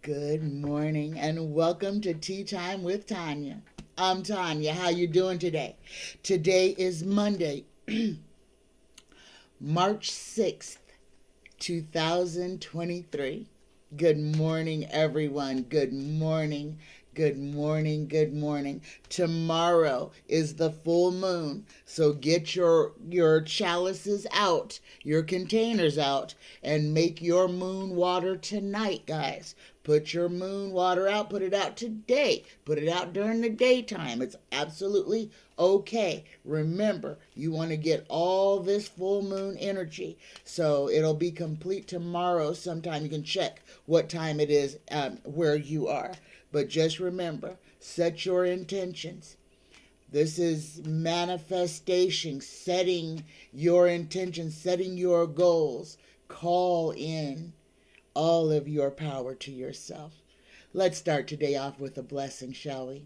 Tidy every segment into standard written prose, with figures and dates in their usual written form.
Good morning and welcome to Tea Time with Tanya. I'm Tanya. How you doing today? Today is Monday, March 6th, 2023. Good morning, everyone. Good morning. Good morning. Good morning. Tomorrow is the full moon, so get your chalices out, your containers out, and make your moon water tonight, guys. Put your moon water out. Put it out today. Put it out during the daytime. It's absolutely okay. Remember, you want to get all this full moon energy. So it'll be complete tomorrow sometime. You can check what time it is where you are. But just remember, set your intentions. This is manifestation, setting your intentions, setting your goals. Call in all of your power to yourself. Let's start today off with a blessing, shall we?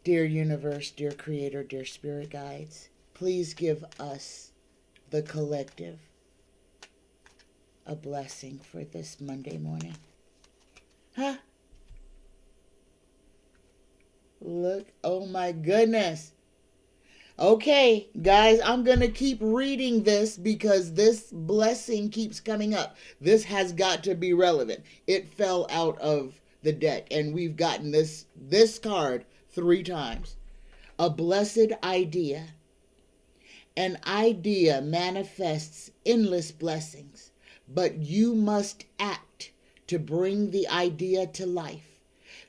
Dear universe, dear creator, dear spirit guides, please give us, the collective, a blessing for this Monday morning. Huh? Look, oh my goodness. Okay, guys, I'm going to keep reading this because this blessing keeps coming up. This has got to be relevant. It fell out of the deck, and we've gotten this card 3 times. A blessed idea. An idea manifests endless blessings, but you must act to bring the idea to life.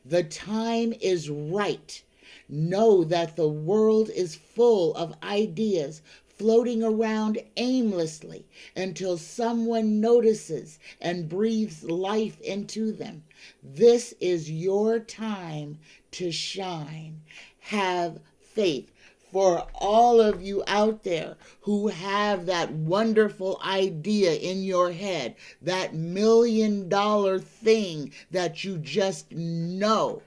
The time is right. Know that the world is full of ideas floating around aimlessly until someone notices and breathes life into them. This is your time to shine. Have faith. For all of you out there who have that wonderful idea in your head, that $1 million thing that you just know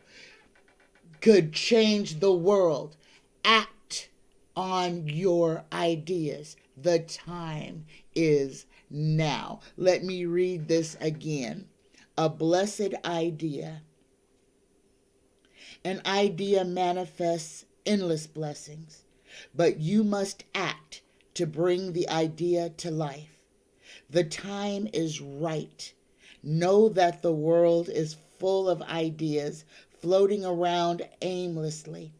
could change the world, act on your ideas. The time is now. Let me read this again. A blessed idea. An idea manifests endless blessings, but you must act to bring the idea to life. The time is right. Know that the world is full of ideas floating around aimlessly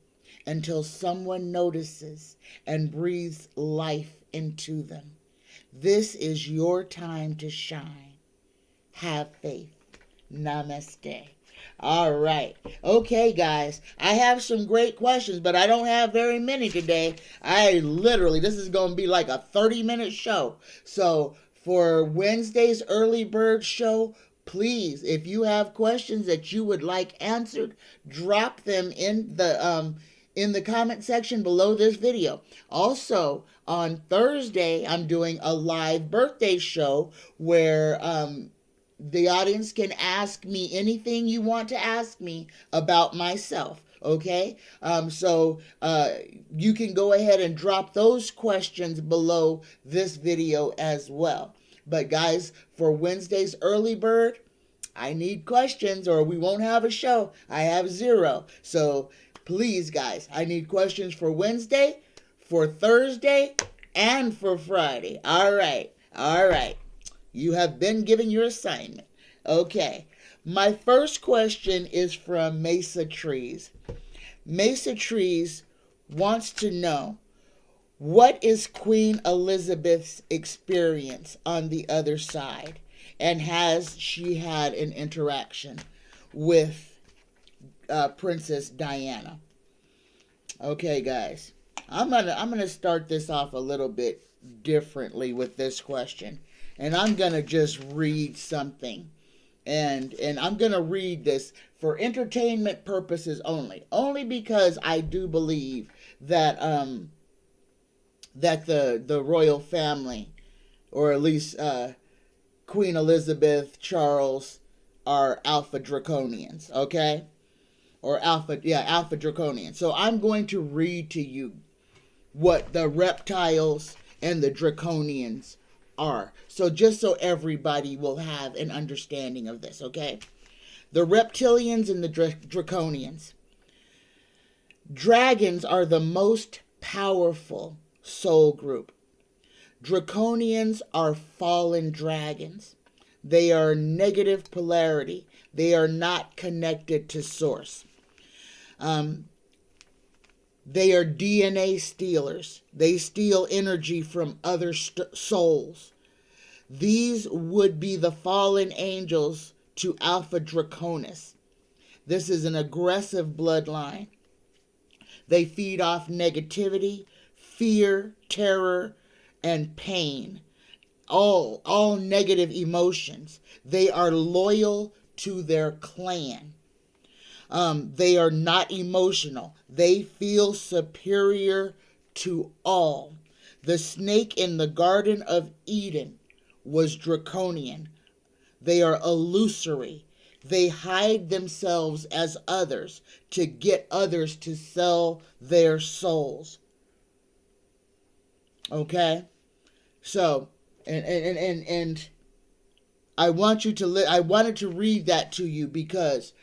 until someone notices and breathes life into them. This is your time to shine. Have faith. Namaste. All right. Okay, guys. I have some great questions, but I don't have very many today. This is going to be like a 30-minute show. So for Wednesday's early bird show, please, if you have questions that you would like answered, drop them in the comment section below this video. Also, on Thursday, I'm doing a live birthday show where the audience can ask me anything you want to ask me about myself, okay? So you can go ahead and drop those questions below this video as well. But guys, for Wednesday's early bird, I need questions or we won't have a show. I have 0. So please, guys, I need questions for Wednesday, for Thursday, and for Friday. All right. You have been given your assignment. Okay. My first question is from Mesa Trees. Mesa Trees wants to know, what is Queen Elizabeth's experience on the other side? And has she had an interaction with Princess Diana? Okay, guys. I'm gonna start this off a little bit differently with this question. And I'm going to just read something. And I'm going to read this for entertainment purposes only. Only because I do believe that that the royal family, or at least Queen Elizabeth, Charles, are alpha draconians, okay? Or alpha draconians. So I'm going to read to you what the reptiles and the draconians are. So just so everybody will have an understanding of this, okay? The reptilians and the draconians. Dragons are the most powerful soul group. Draconians are fallen dragons. They are negative polarity. They are not connected to source. They are DNA stealers. They steal energy from other souls. These would be the fallen angels to Alpha Draconis. This is an aggressive bloodline. They feed off negativity, fear, terror, and pain. All negative emotions. They are loyal to their clan. They are not emotional. They feel superior to all. The snake in the Garden of Eden was draconian. They are illusory. They hide themselves as others to get others to sell their souls. Okay? So, and I want you to I wanted to read that to you because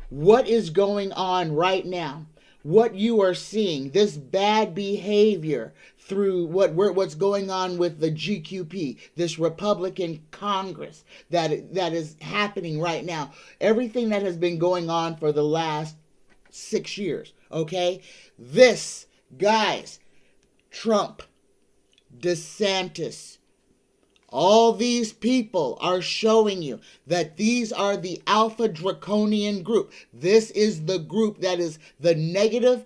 what is going on right now, what you are seeing, this bad behavior through what's going on with the GQP, this Republican Congress that is happening right now, everything that has been going on for the last 6 years, okay? This, guys, Trump, DeSantis, all these people are showing you that these are the Alpha Draconian group. This is the group that is the negative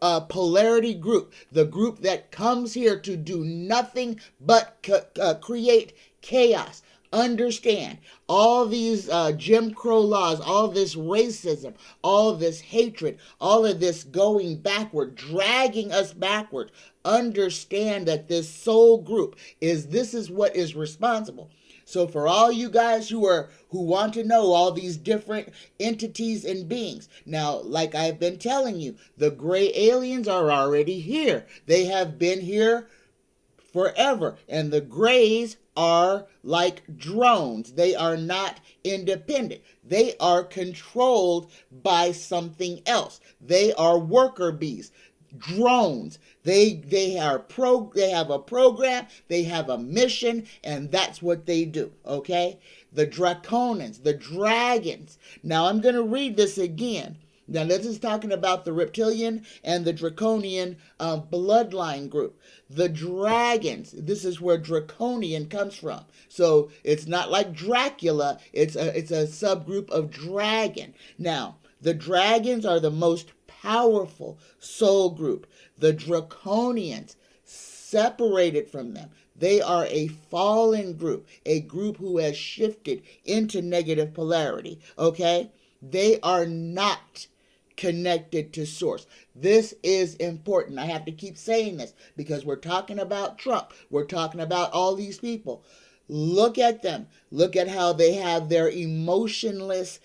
polarity group, the group that comes here to do nothing but create chaos. Understand, all these Jim Crow laws, all this racism, all this hatred, all of this going backward, dragging us backward. Understand that this soul group this is what is responsible. So for all you guys who want to know all these different entities and beings, now, like I've been telling you, the gray aliens are already here. They have been here forever, and the grays are like drones. They are not independent. They are controlled by something else. They are worker bees, drones. They have a program, they have a mission, and that's what they do, okay? The draconians, the dragons. Now I'm going to read this again. Now this is talking about the reptilian and the draconian bloodline group. The dragons, this is where draconian comes from. So it's not like Dracula, it's a subgroup of dragon. Now, the dragons are the most powerful soul group. The draconians, separated from them, they are a fallen group, a group who has shifted into negative polarity, okay? They are not connected to source. This is important. I have to keep saying this because we're talking about Trump. We're talking about all these people. Look at them. Look at how they have their emotionless,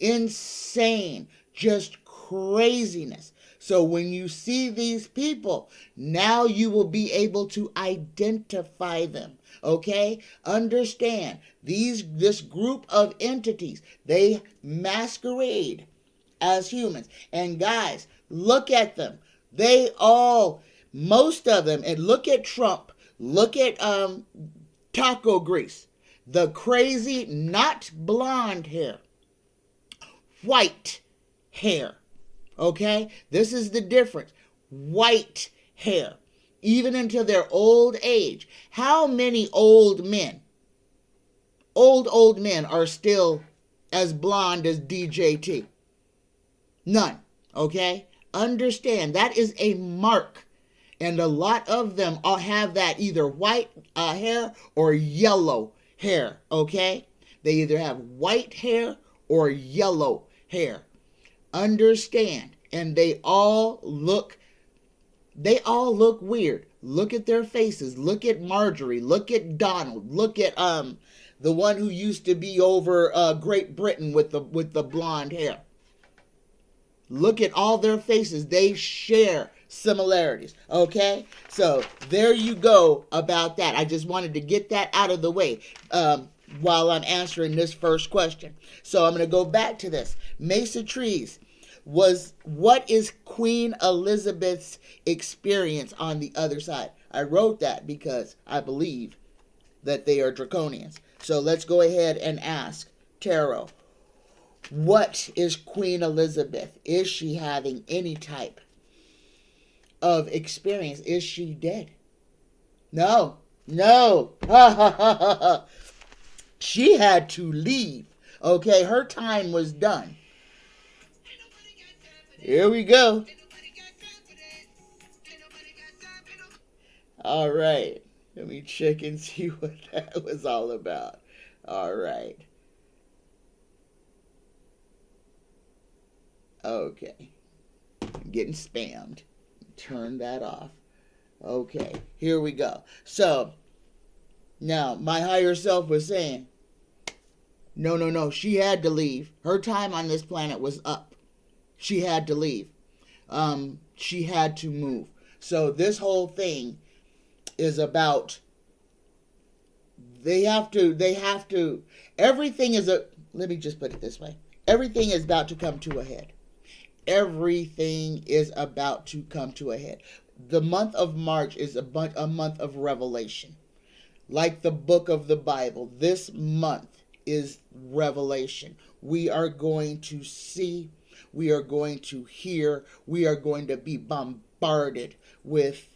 insane, just craziness. So when you see these people, now you will be able to identify them. Okay? Understand, this group of entities, they masquerade as humans. And guys, look at them. Most of them, and look at Trump, look at Taco Grease, the crazy, not blonde hair, white hair. Okay? This is the difference. White hair. Even into their old age. How many old men are still as blonde as DJT? None. Okay? Understand, that is a mark. And a lot of them all have that either white hair or yellow hair. Okay? They either have white hair or yellow hair. Understand, and they all look weird. Look at their faces. Look at Marjorie. Look at Donald. Look at the one who used to be over Great Britain with the blonde hair. Look at all their faces. They share similarities. Okay, so there you go about that. I just wanted to get that out of the way while I'm answering this first question. So I'm going to go back to this. Mesa Trees what is Queen Elizabeth's experience on the other side? I wrote that because I believe that they are draconians. So let's go ahead and ask Tarot. What is Queen Elizabeth? Is she having any type of experience? Is she dead? No. She had to leave. Okay, her time was done. Here we go. All right. Let me check and see what that was all about. All right. Okay. I'm getting spammed. Turn that off. Okay. Here we go. So, now, my higher self was saying, no. She had to leave. Her time on this planet was up. She had to leave. She had to move. So, this whole thing is about everything is let me just put it this way. Everything is about to come to a head. Everything is about to come to a head. The month of March is a month of revelation. Like the book of the Bible, this month is revelation. We are going to see, we are going to hear, we are going to be bombarded with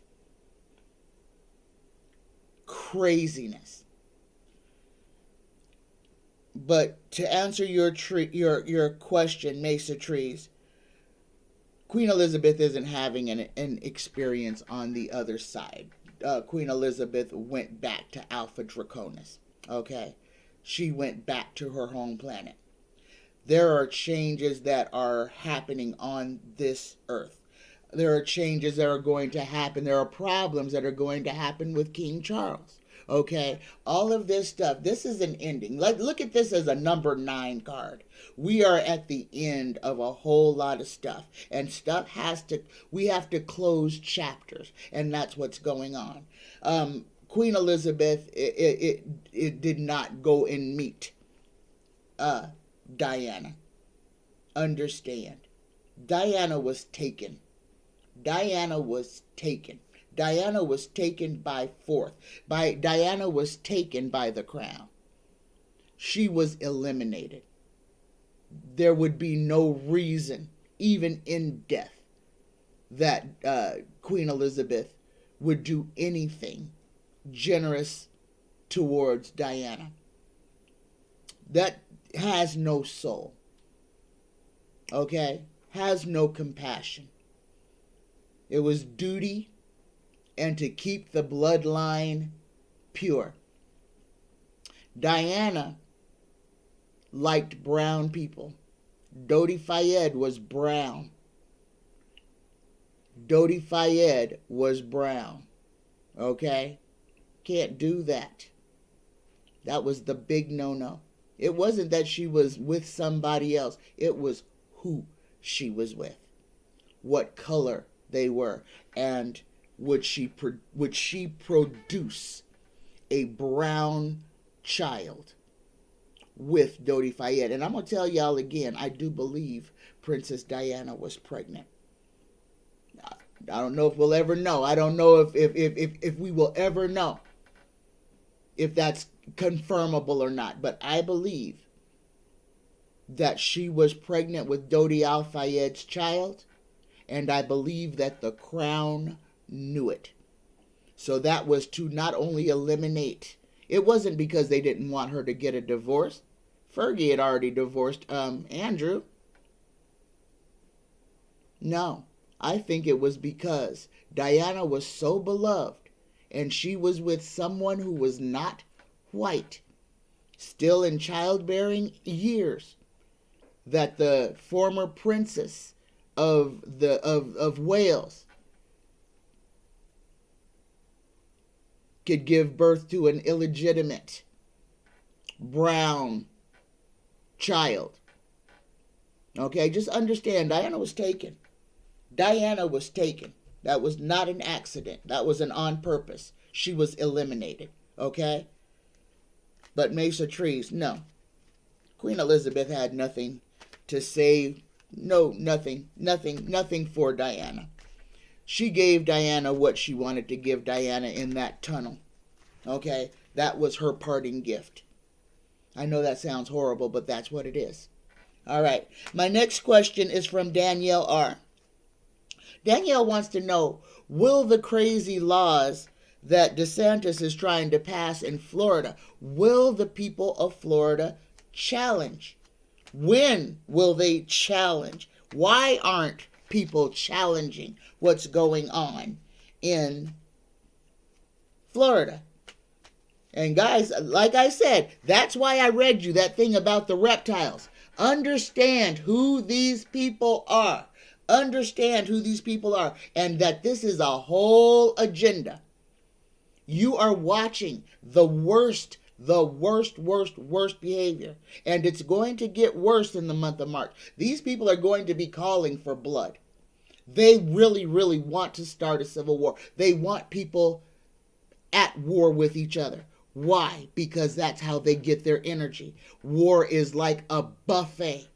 craziness. But to answer your question, Mesa Trees, Queen Elizabeth isn't having an experience on the other side. Queen Elizabeth went back to Alpha Draconis. Okay? She went back to her home planet. There are changes that are happening on this earth. There are changes that are going to happen. There are problems that are going to happen with King Charles. Okay? All of this stuff. This is an ending. Look at this as a number 9 card. We are at the end of a whole lot of stuff. And we have to close chapters. And that's what's going on. Queen Elizabeth, it did not go and meet Diana. Understand. Diana was taken. Diana was taken by force. Diana was taken by the crown. She was eliminated. There would be no reason, even in death, that Queen Elizabeth would do anything generous towards Diana. That has no soul. Okay? Has no compassion. It was duty and to keep the bloodline pure. Diana liked brown people. Dodi Fayed was brown. Dodi Fayed was brown. Okay? Can't do that. That was the big no-no. It wasn't that she was with somebody else. It was who she was with. What color they were. And would she produce a brown child with Dodi Fayed? And I'm going to tell y'all again, I do believe Princess Diana was pregnant. I don't know if we'll ever know. I don't know if we will ever know if that's confirmable or not. But I believe that she was pregnant with Dodi Al-Fayed's child. And I believe that the crown knew it. So that was to not only eliminate. It wasn't because they didn't want her to get a divorce. Fergie had already divorced Andrew. No. I think it was because Diana was so beloved and she was with someone who was not white, still in childbearing years, that the former princess of Wales could give birth to an illegitimate brown child. Okay, just understand, Diana was taken. Diana was taken. That was not an accident. That was an on purpose. She was eliminated. Okay? But Mesa Trees, no. Queen Elizabeth had nothing to say. No, nothing for Diana. She gave Diana what she wanted to give Diana in that tunnel. Okay? That was her parting gift. I know that sounds horrible, but that's what it is. All right. My next question is from Danielle R. Danielle wants to know, will the crazy laws that DeSantis is trying to pass in Florida, will the people of Florida challenge? When will they challenge? Why aren't people challenging what's going on in Florida? And guys, like I said, that's why I read you that thing about the reptiles. Understand who these people are. Understand who these people are, and that this is a whole agenda. You are watching the worst behavior. And it's going to get worse in the month of March. These people are going to be calling for blood. They really want to start a civil war. They want people at war with each other. Why? Because that's how they get their energy. War is like a buffet.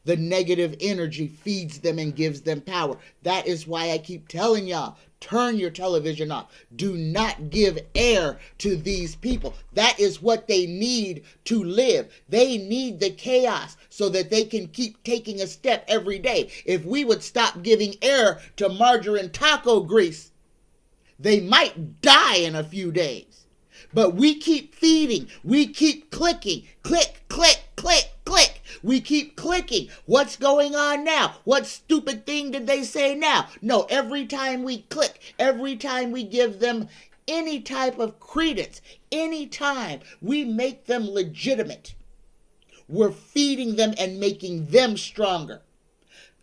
The negative energy feeds them and gives them power. That is why I keep telling y'all, turn your television off. Do not give air to these people. That is what they need to live. They need the chaos so that they can keep taking a step every day. If we would stop giving air to margarine taco grease, they might die in a few days. But we keep feeding. We keep clicking. Click, click, click, click. We keep clicking. What's going on now? What stupid thing did they say now? No, every time we click, every time we give them any type of credence, any time we make them legitimate, we're feeding them and making them stronger.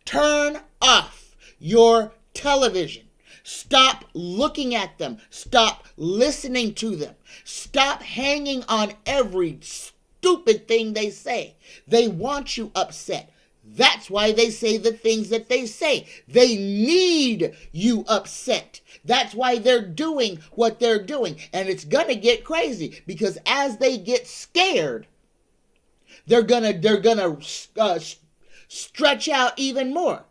Turn off your television. Stop looking at them. Stop listening to them. Stop hanging on every stupid thing they say. They want you upset. That's why they say the things that they say. They need you upset. That's why they're doing what they're doing. And it's going to get crazy because as they get scared, they're gonna stretch out even more.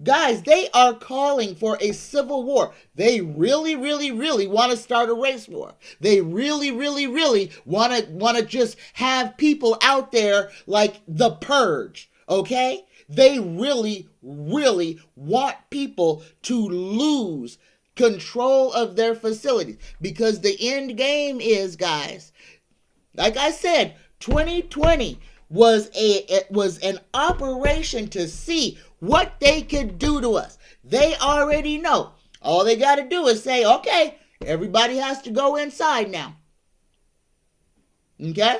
Guys, they are calling for a civil war. They really want to start a race war. They really want to just have people out there like the purge, okay? They really want people to lose control of their facilities because the end game is, guys, like I said, 2020 was an operation to see what they could do to us. They already know. All they got to do is say, okay, everybody has to go inside now. Okay?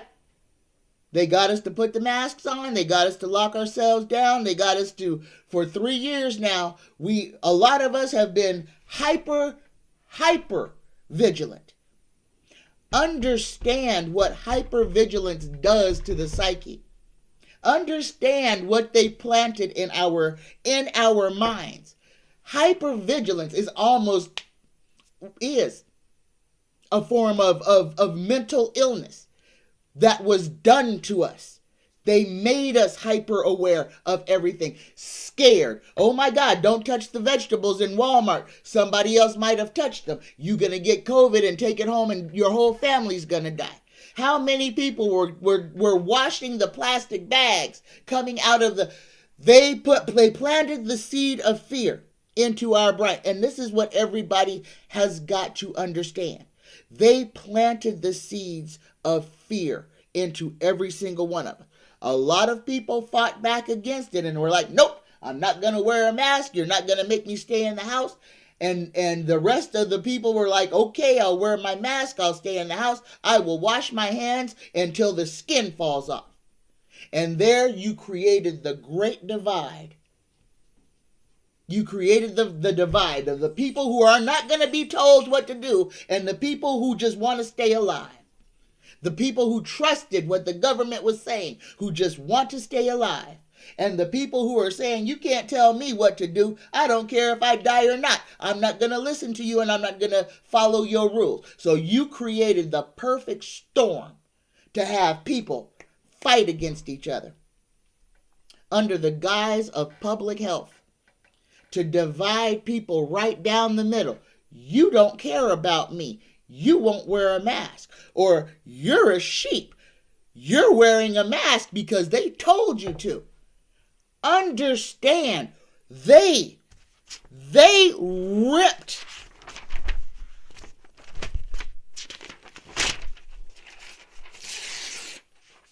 They got us to put the masks on. They got us to lock ourselves down. They got us to, for 3 years now, a lot of us have been hyper vigilant. Understand what hypervigilance does to the psyche. Understand what they planted in our minds. Hypervigilance is a form of mental illness that was done to us. They made us hyper aware of everything. Scared. Oh my God, don't touch the vegetables in Walmart. Somebody else might have touched them. You're going to get COVID and take it home and your whole family's going to die. How many people were washing the plastic bags coming out of they planted the seed of fear into our brain. And this is what everybody has got to understand. They planted the seeds of fear into every single one of us. A lot of people fought back against it and were like, nope, I'm not going to wear a mask. You're not going to make me stay in the house. And the rest of the people were like, okay, I'll wear my mask. I'll stay in the house. I will wash my hands until the skin falls off. And there you created the great divide. You created the divide of the people who are not going to be told what to do and the people who just want to stay alive. The people who trusted what the government was saying, who just want to stay alive. And the people who are saying, you can't tell me what to do, I don't care if I die or not. I'm not going to listen to you and I'm not going to follow your rules. So you created the perfect storm to have people fight against each other under the guise of public health, to divide people right down the middle. You don't care about me. You won't wear a mask. Or you're a sheep. You're wearing a mask because they told you to. Understand, they ripped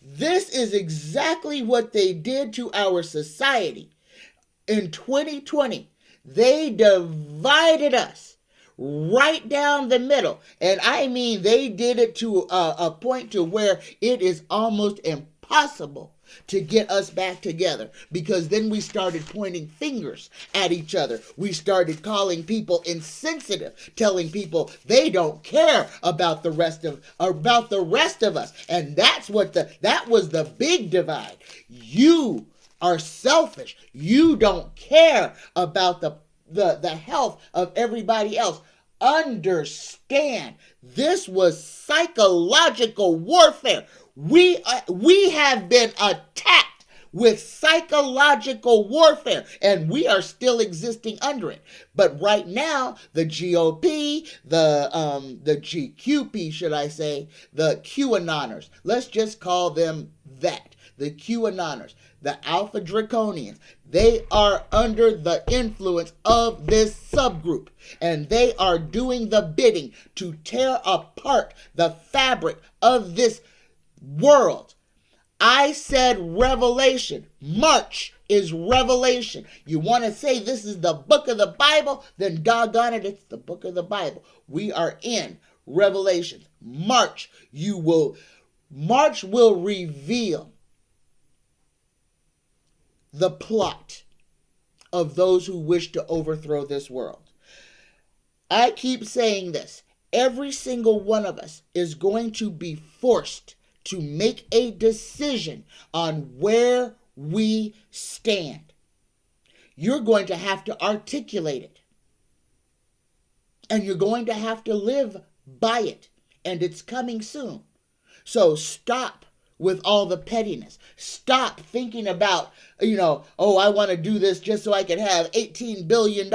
this is exactly what they did to our society. In 2020, they divided us right down the middle. And I mean, they did it to a point to where it is almost impossible to get us back together, because then we started pointing fingers at each other. We started calling people insensitive, telling people they don't care about the rest of us. And that was the big divide. You are selfish. You don't care about the health of everybody else. Understand, this was psychological warfare. We have been attacked with psychological warfare, and we are still existing under it. But right now, the GOP, the GQP, should I say, the QAnoners, let's just call them that, the QAnoners, the Alpha Draconians, they are under the influence of this subgroup, and they are doing the bidding to tear apart the fabric of this world. I said revelation. March is revelation. You want to say this is the book of the Bible? Then doggone it, it's the book of the Bible. We are in Revelation. March will reveal the plot of those who wish to overthrow this world. I keep saying this. Every single one of us is going to be forced to make a decision on where we stand. You're going to have to articulate it. And you're going to have to live by it. And it's coming soon. So stop with all the pettiness. Stop thinking about, I want to do this just so I can have $18 billion.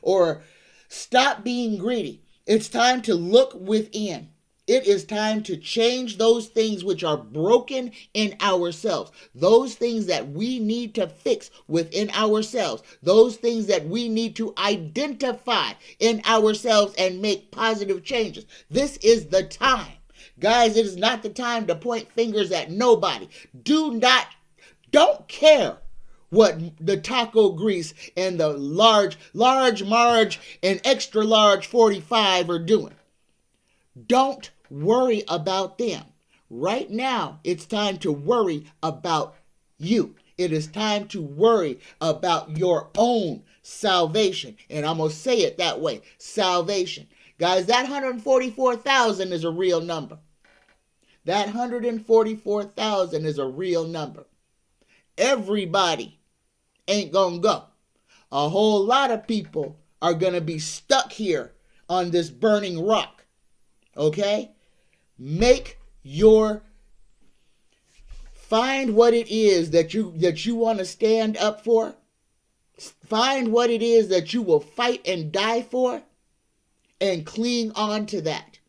Or stop being greedy. It's time to look within. It is time to change those things which are broken in ourselves. Those things that we need to fix within ourselves. Those things that we need to identify in ourselves and make positive changes. This is the time. Guys, it is not the time to point fingers at nobody. Don't care what the taco grease and the large Marge and extra large 45 are doing. Don't worry about them. Right now, it's time to worry about you. It is time to worry about your own salvation. And I'm going to say it that way, salvation. Guys, that 144,000 is a real number. That 144,000 is a real number. Everybody ain't going to go. A whole lot of people are going to be stuck here on this burning rock. Okay? Find what it is that you want to stand up for. Find what it is that you will fight and die for, and cling on to that.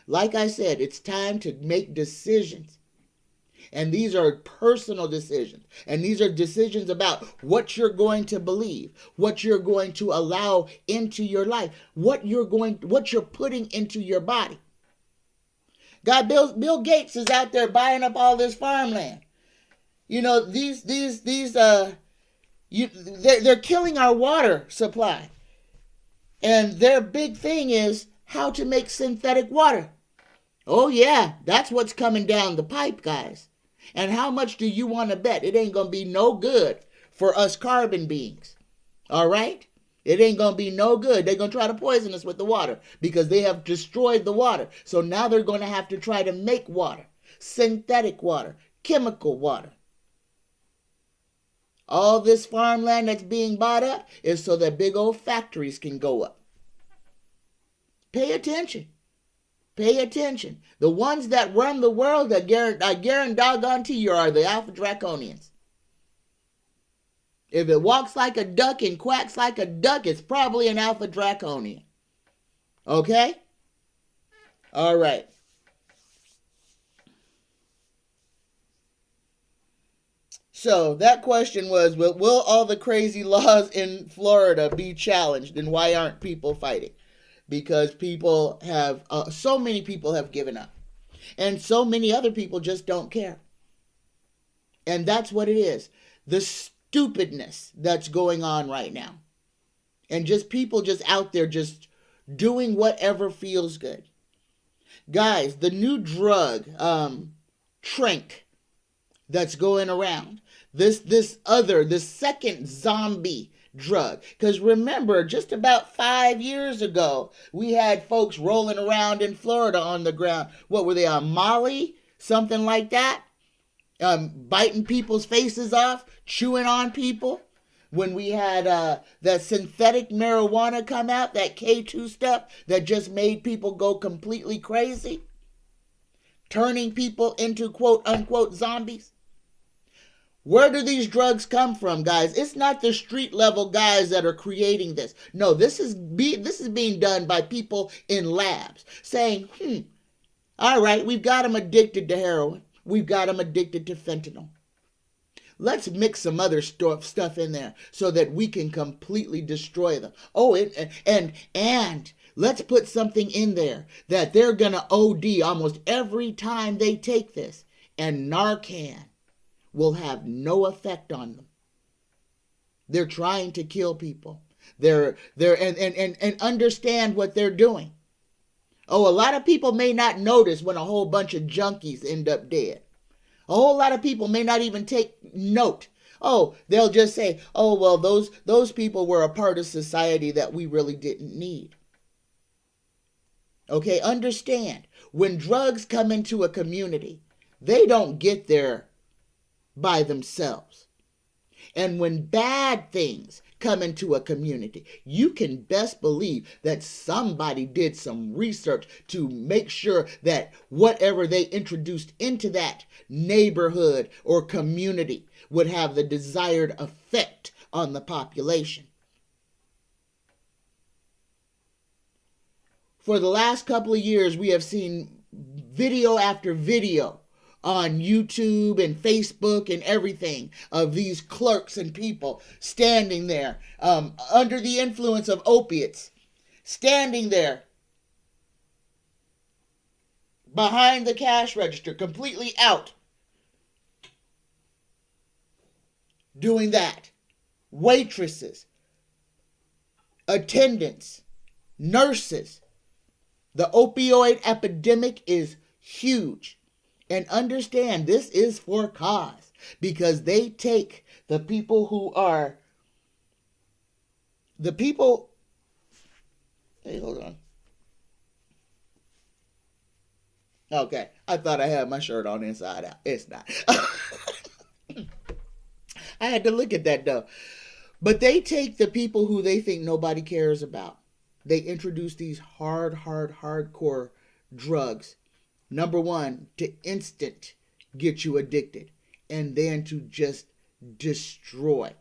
Like I said, it's time to make decisions. And these are personal decisions. And these are decisions about what you're going to believe, what you're going to allow into your life, what you're putting into your body. God, Bill Gates is out there buying up all this farmland. They're killing our water supply. And their big thing is how to make synthetic water. Oh yeah, that's what's coming down the pipe, guys. And how much do you want to bet? It ain't going to be no good for us carbon beings. All right? It ain't going to be no good. They're going to try to poison us with the water because they have destroyed the water. So now they're going to have to try to make water, synthetic water, chemical water. All this farmland that's being bought up is so that big old factories can go up. Pay attention. Pay attention. The ones that run the world, I guarantee doggone to you, are the Alpha Draconians. If it walks like a duck and quacks like a duck, it's probably an Alpha Draconian. Okay? All right. So that question was, will all the crazy laws in Florida be challenged, and why aren't people fighting? Because people have, so many people have given up. And so many other people just don't care. And that's what it is. The stupidness that's going on right now. And just people just out there just doing whatever feels good. Guys, the new drug, Trank, that's going around. This second zombie drug. Because remember, just about 5 years ago, we had folks rolling around in Florida on the ground. What were they on, Molly? Something like that? Biting people's faces off, chewing on people. When we had that synthetic marijuana come out, that K2 stuff that just made people go completely crazy. Turning people into quote-unquote zombies. Where do these drugs come from, guys? It's not the street level guys that are creating this. No, this is being done by people in labs saying, all right, we've got them addicted to heroin. We've got them addicted to fentanyl. Let's mix some other stuff in there so that we can completely destroy them. Oh, and let's put something in there that they're going to OD almost every time they take this. And Narcan will have no effect on them. They're trying to kill people. And understand what they're doing. Oh, a lot of people may not notice when a whole bunch of junkies end up dead. A whole lot of people may not even take note. Oh, they'll just say, oh, well, those people were a part of society that we really didn't need. Okay, understand, when drugs come into a community, they don't get there by themselves. And when bad things come into a community, you can best believe that somebody did some research to make sure that whatever they introduced into that neighborhood or community would have the desired effect on the population. For the last couple of years, we have seen video after video on YouTube and Facebook and everything of these clerks and people standing there under the influence of opiates, standing there behind the cash register, completely out, doing that. Waitresses, attendants, nurses. The opioid epidemic is huge. And understand, this is for cause, because they take the people who are the people. Hey, hold on. Okay, I thought I had my shirt on inside out. It's not. I had to look at that though. But they take the people who they think nobody cares about. They introduce these hardcore drugs. Number one, to instant get you addicted. And then to just destroy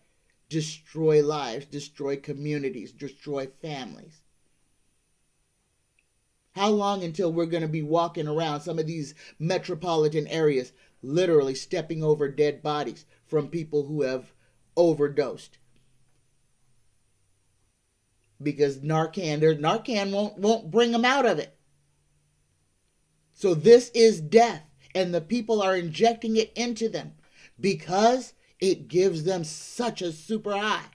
lives, destroy communities, destroy families. How long until we're going to be walking around some of these metropolitan areas, literally stepping over dead bodies from people who have overdosed? Because Narcan won't bring them out of it. So this is death, and the people are injecting it into them because it gives them such a super high.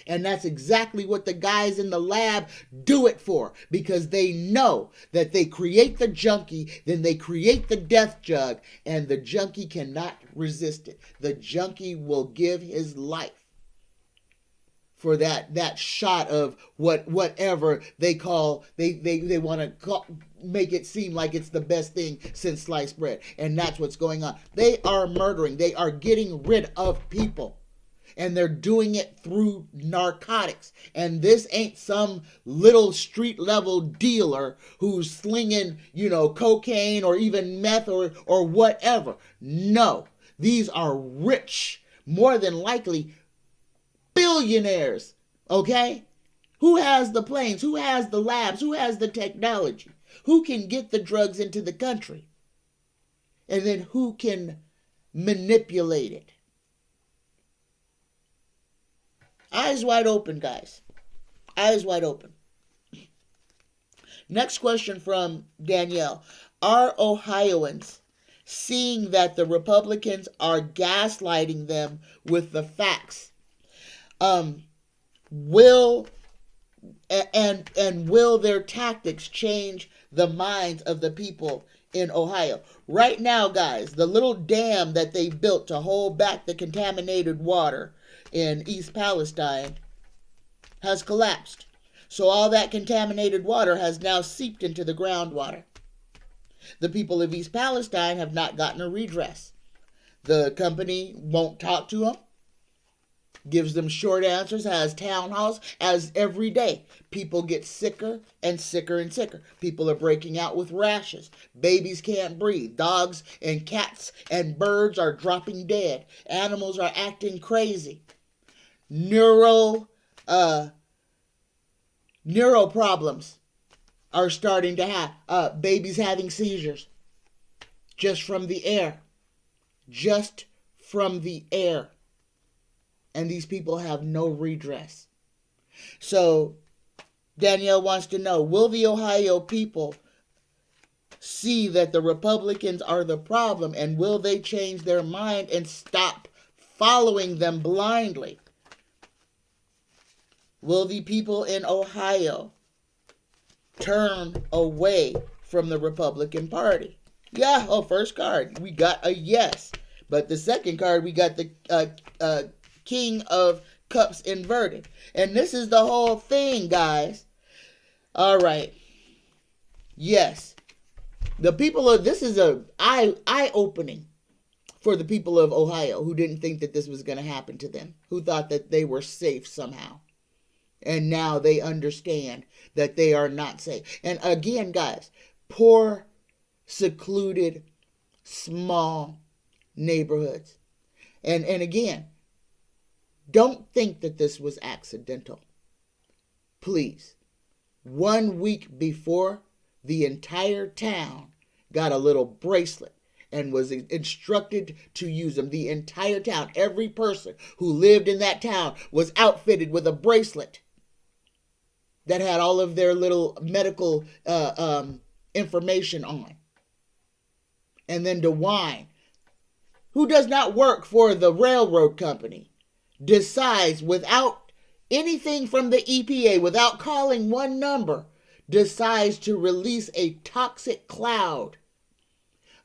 And that's exactly what the guys in the lab do it for, because they know that they create the junkie, then they create the death jug, and the junkie cannot resist it. The junkie will give his life for that shot of whatever they call, they want to make it seem like it's the best thing since sliced bread. And that's what's going on. They are murdering. They are getting rid of people. And they're doing it through narcotics. And this ain't some little street level dealer who's slinging, cocaine or even meth or whatever. No, these are rich, more than likely billionaires, okay? Who has the planes? Who has the labs? Who has the technology? Who can get the drugs into the country? And then who can manipulate it? Eyes wide open, guys. Eyes wide open. Next question from Danielle. Are Ohioans seeing that the Republicans are gaslighting them with the facts? Will their tactics change the minds of the people in Ohio? Right now, guys, the little dam that they built to hold back the contaminated water in East Palestine has collapsed. So all that contaminated water has now seeped into the groundwater. The people of East Palestine have not gotten a redress. The company won't talk to them, gives them short answers, has town halls, as every day. People get sicker and sicker and sicker. People are breaking out with rashes. Babies can't breathe. Dogs and cats and birds are dropping dead. Animals are acting crazy. Neuro problems are starting to have. Babies having seizures. Just from the air. Just from the air. And these people have no redress. So Danielle wants to know, will the Ohio people see that the Republicans are the problem, and will they change their mind and stop following them blindly? Will the people in Ohio turn away from the Republican Party? Yeah, first card, we got a yes. But the second card, we got the King of Cups inverted. And this is the whole thing, guys. All right. Yes. The people of, this is a eye-opening for the people of Ohio who didn't think that this was going to happen to them, who thought that they were safe somehow. And now they understand that they are not safe. And again, guys, poor, secluded, small neighborhoods. And again, don't think that this was accidental. Please. 1 week before, the entire town got a little bracelet and was instructed to use them. The entire town, every person who lived in that town was outfitted with a bracelet that had all of their little medical information on. And then DeWine, who does not work for the railroad company, decides without anything from the EPA, without calling one number, decides to release a toxic cloud,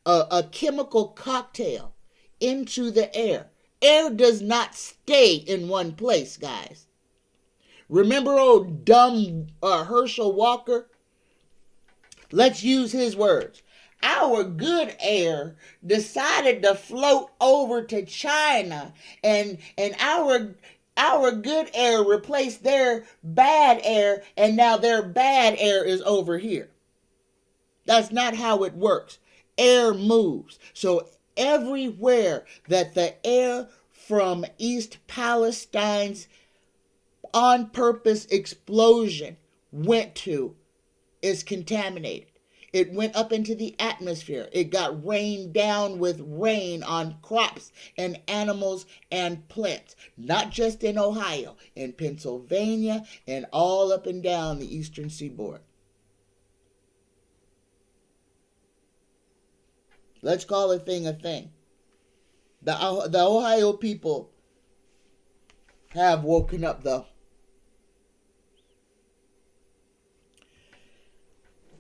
a chemical cocktail into the air. Air does not stay in one place, guys. Remember old dumb Herschel Walker? Let's use his words. Our good air decided to float over to China, and our good air replaced their bad air, and now their bad air is over here. That's not how it works. Air moves. So everywhere that the air from East Palestine's on-purpose explosion went to is contaminated. It went up into the atmosphere. It got rained down with rain on crops and animals and plants. Not just in Ohio, in Pennsylvania, and all up and down the eastern seaboard. Let's call a thing a thing. The Ohio people have woken up, though.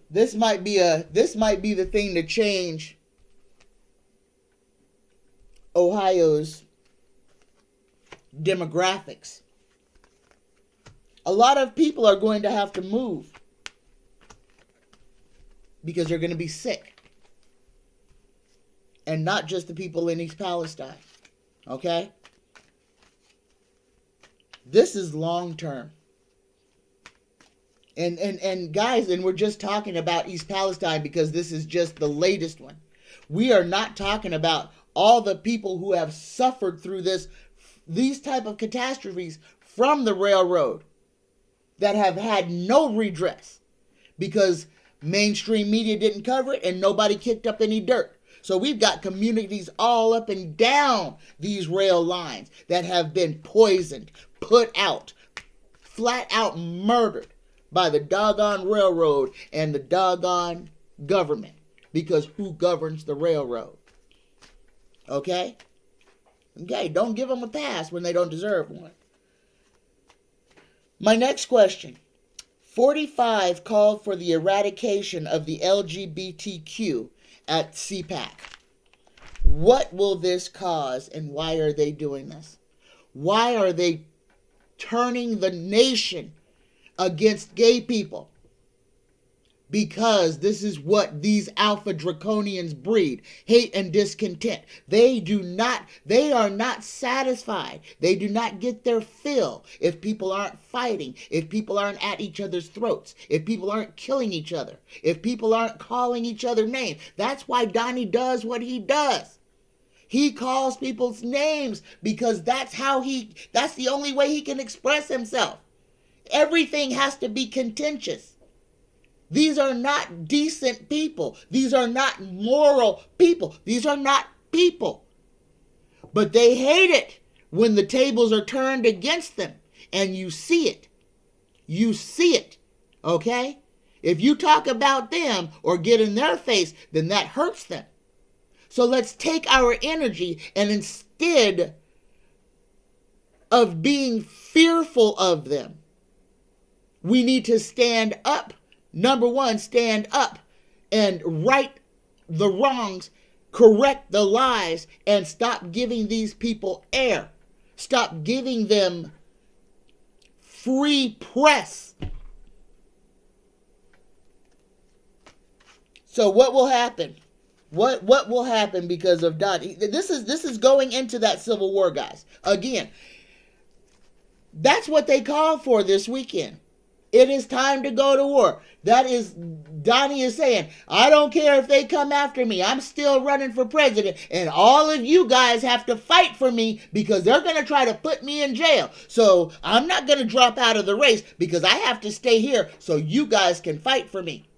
This might be the thing to change Ohio's demographics. A lot of people are going to have to move because they're going to be sick. And not just the people in East Palestine. Okay? This is long term. And guys, and we're just talking about East Palestine because this is just the latest one. We are not talking about all the people who have suffered through these type of catastrophes from the railroad that have had no redress because mainstream media didn't cover it and nobody kicked up any dirt. So we've got communities all up and down these rail lines that have been poisoned, put out, flat out murdered by the doggone railroad and the doggone government. Because who governs the railroad? Okay? Okay, don't give them a pass when they don't deserve one. My next question. 45 called for the eradication of the LGBTQ at CPAC. What will this cause and why are they doing this? Why are they turning the nation against gay people? Because this is what these alpha draconians breed, hate and discontent. They are not satisfied. They do not get their fill if people aren't fighting, if people aren't at each other's throats, if people aren't killing each other, if people aren't calling each other names. That's why Donnie does what he does. He calls people's names because that's the only way he can express himself. Everything has to be contentious. These are not decent people. These are not moral people. These are not people. But they hate it when the tables are turned against them. And you see it. You see it. Okay? If you talk about them or get in their face, then that hurts them. So let's take our energy and instead of being fearful of them, we need to stand up. Number one, stand up and right the wrongs, correct the lies, and stop giving these people air. Stop giving them free press. So what will happen? What will happen because of Donnie? This is going into that civil war, guys. Again, that's what they called for this weekend. It is time to go to war. Donnie is saying, I don't care if they come after me. I'm still running for president. And all of you guys have to fight for me because they're going to try to put me in jail. So I'm not going to drop out of the race because I have to stay here so you guys can fight for me.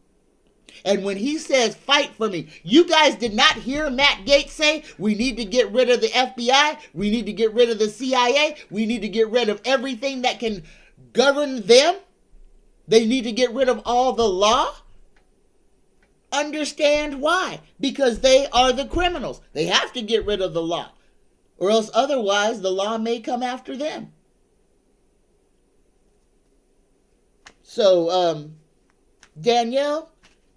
And when he says fight for me, you guys did not hear Matt Gaetz say we need to get rid of the FBI. We need to get rid of the CIA. We need to get rid of everything that can govern them. They need to get rid of all the law. Understand why? Because they are the criminals. They have to get rid of the law. Or else otherwise the law may come after them. So, Danielle,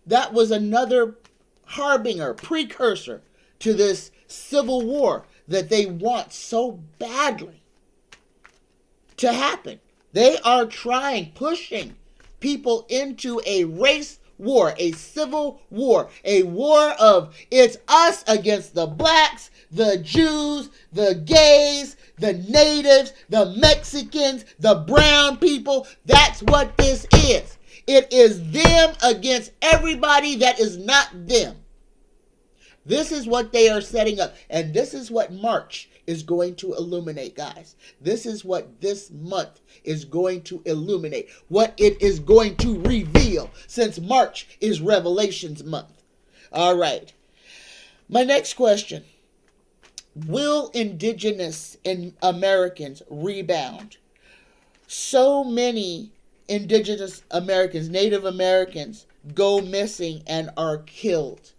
that was another harbinger, precursor to this civil war that they want so badly to happen. They are pushing people into a race war, a civil war, a war of it's us against the blacks, the Jews, the gays, the natives, the Mexicans, the brown people. That's what this is. It is them against everybody that is not them. This is what they are setting up. And this is what March is going to illuminate, guys. This is what this month is going to illuminate. What it is going to reveal, since March is Revelations month. All right. My next question. Will Indigenous Americans rebound? So many Indigenous Americans, Native Americans, go missing and are killed.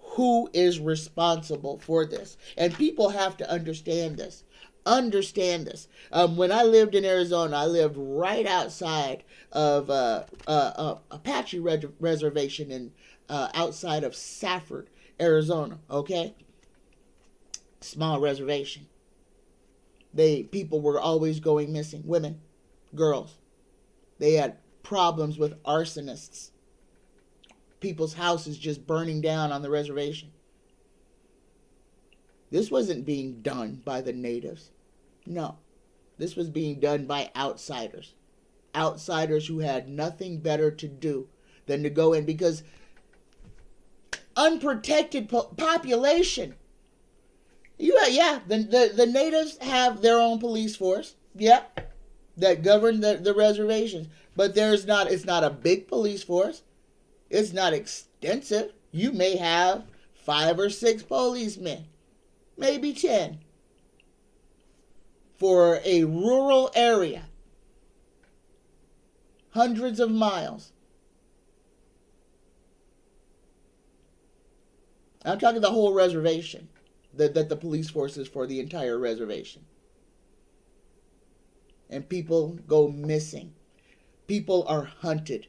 Who is responsible for this? And people have to understand this. Understand this. When I lived in Arizona, I lived right outside of Apache reservation in outside of Safford, Arizona. Okay, small reservation. People were always going missing. Women, girls. They had problems with arsonists. People's houses just burning down on the reservation. This wasn't being done by the natives. No. This was being done by outsiders. Outsiders who had nothing better to do than to go in, because unprotected population. The natives have their own police force. Yep, that govern the reservations. But it's not a big police force. It's not extensive. You may have 5 or 6 policemen, maybe 10, for a rural area, hundreds of miles. I'm talking the whole reservation, that the police force is for the entire reservation. And people go missing. People are hunted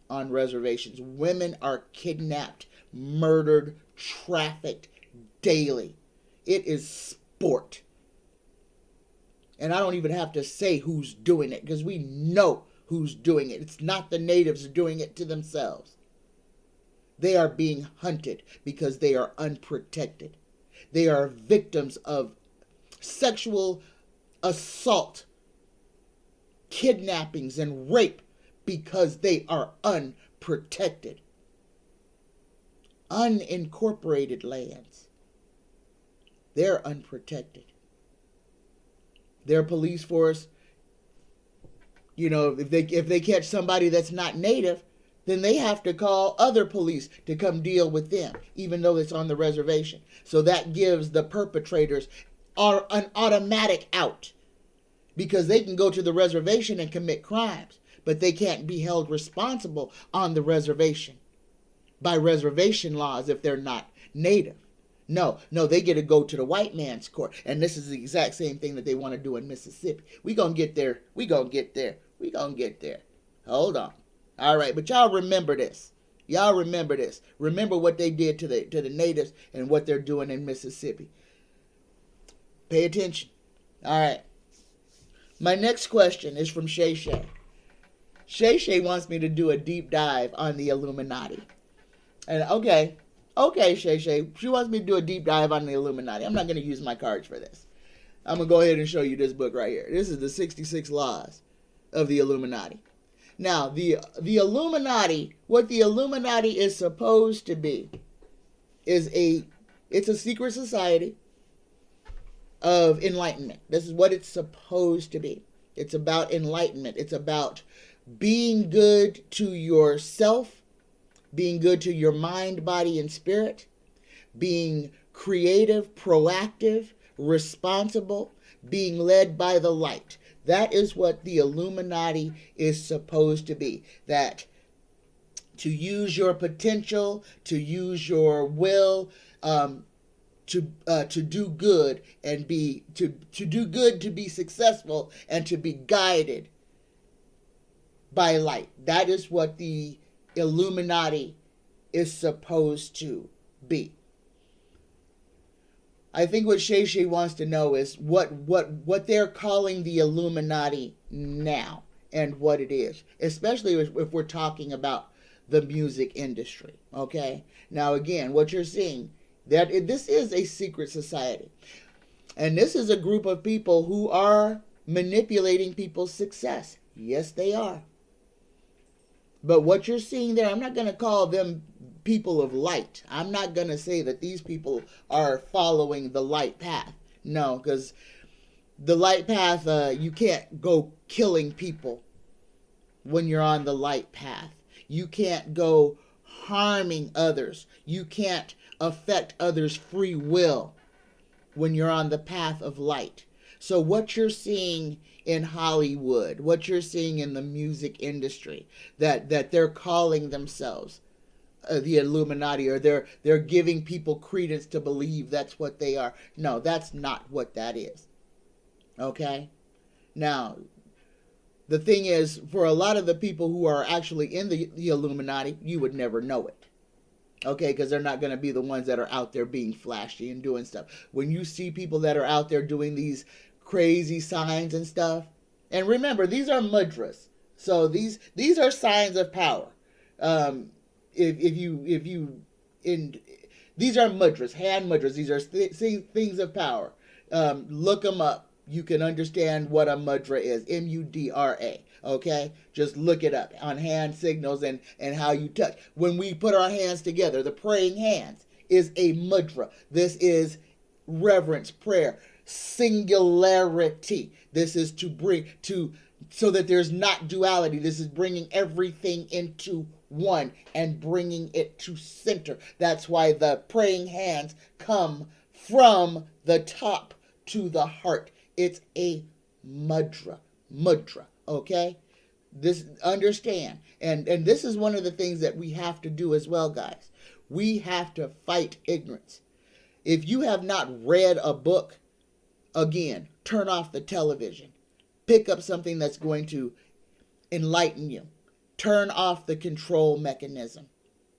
on reservations. Women are kidnapped, murdered, trafficked daily. It is sport. And I don't even have to say who's doing it, because we know who's doing it. It's not the natives doing it to themselves. They are being hunted because they are unprotected. They are victims of sexual assault, kidnappings, and rape because they are unprotected. Unincorporated lands. They're unprotected. Their police force, if they catch somebody that's not native, then they have to call other police to come deal with them, even though it's on the reservation. So that gives the perpetrators an automatic out, because they can go to the reservation and commit crimes, but they can't be held responsible on the reservation by reservation laws if they're not native. No, they get to go to the white man's court. And this is the exact same thing that they want to do in Mississippi. We gonna get there. Hold on. All right, but y'all remember this. Remember what they did to the natives and what they're doing in Mississippi. Pay attention. All right. My next question is from Sachet. Sachet wants me to do a deep dive on the Illuminati. And okay, Sachet, she wants me to do a deep dive on the Illuminati. I'm not going to use my cards for this. I'm going to go ahead and show you this book right here. This is the 66 Laws of the Illuminati. Now, the Illuminati, what the Illuminati is supposed to be, it's a secret society of enlightenment. This is what it's supposed to be. It's about enlightenment. It's about being good to yourself, being good to your mind, body, and spirit, being creative, proactive, responsible, being led by the light. That is what the Illuminati is supposed to be. That to use your potential, to use your will, to do good and to do good, to be successful, and to be guided by light. That is what the Illuminati is supposed to be. I think what Shay wants to know is what they're calling the Illuminati now and what it is, especially if we're talking about the music industry. Okay? Now, again, what you're seeing, this is a secret society. And this is a group of people who are manipulating people's success. Yes, they are. But what you're seeing there, I'm not going to call them people of light. I'm not going to say that these people are following the light path. No, because the light path, you can't go killing people when you're on the light path. You can't go harming others. You can't affect others' free will when you're on the path of light. So what you're seeing in Hollywood, what you're seeing in the music industry, that they're calling themselves the Illuminati, or they're giving people credence to believe that's what they are. No, that's not what that is. Okay? Now, the thing is, for a lot of the people who are actually in the Illuminati, you would never know it. Okay, because they're not going to be the ones that are out there being flashy and doing stuff. When you see people that are out there doing these crazy signs and stuff, and remember, these are mudras, so these are signs of power. These are mudras, hand mudras. These are things of power. Look them up. you can understand what a mudra is. M-U-D-R-A. Okay? Just look it up on hand signals and how you touch. When we put our hands together, the praying hands is a mudra. This is reverence, prayer, singularity. This is to bring to so that there's not duality. This is bringing everything into one and bringing it to center. That's why the praying hands come from the top to the heart. It's a mudra. Okay? This, understand. And this is one of the things that we have to do as well, guys. We have to fight ignorance. If you have not read a book, again, turn off the television. Pick up something that's going to enlighten you. Turn off the control mechanism.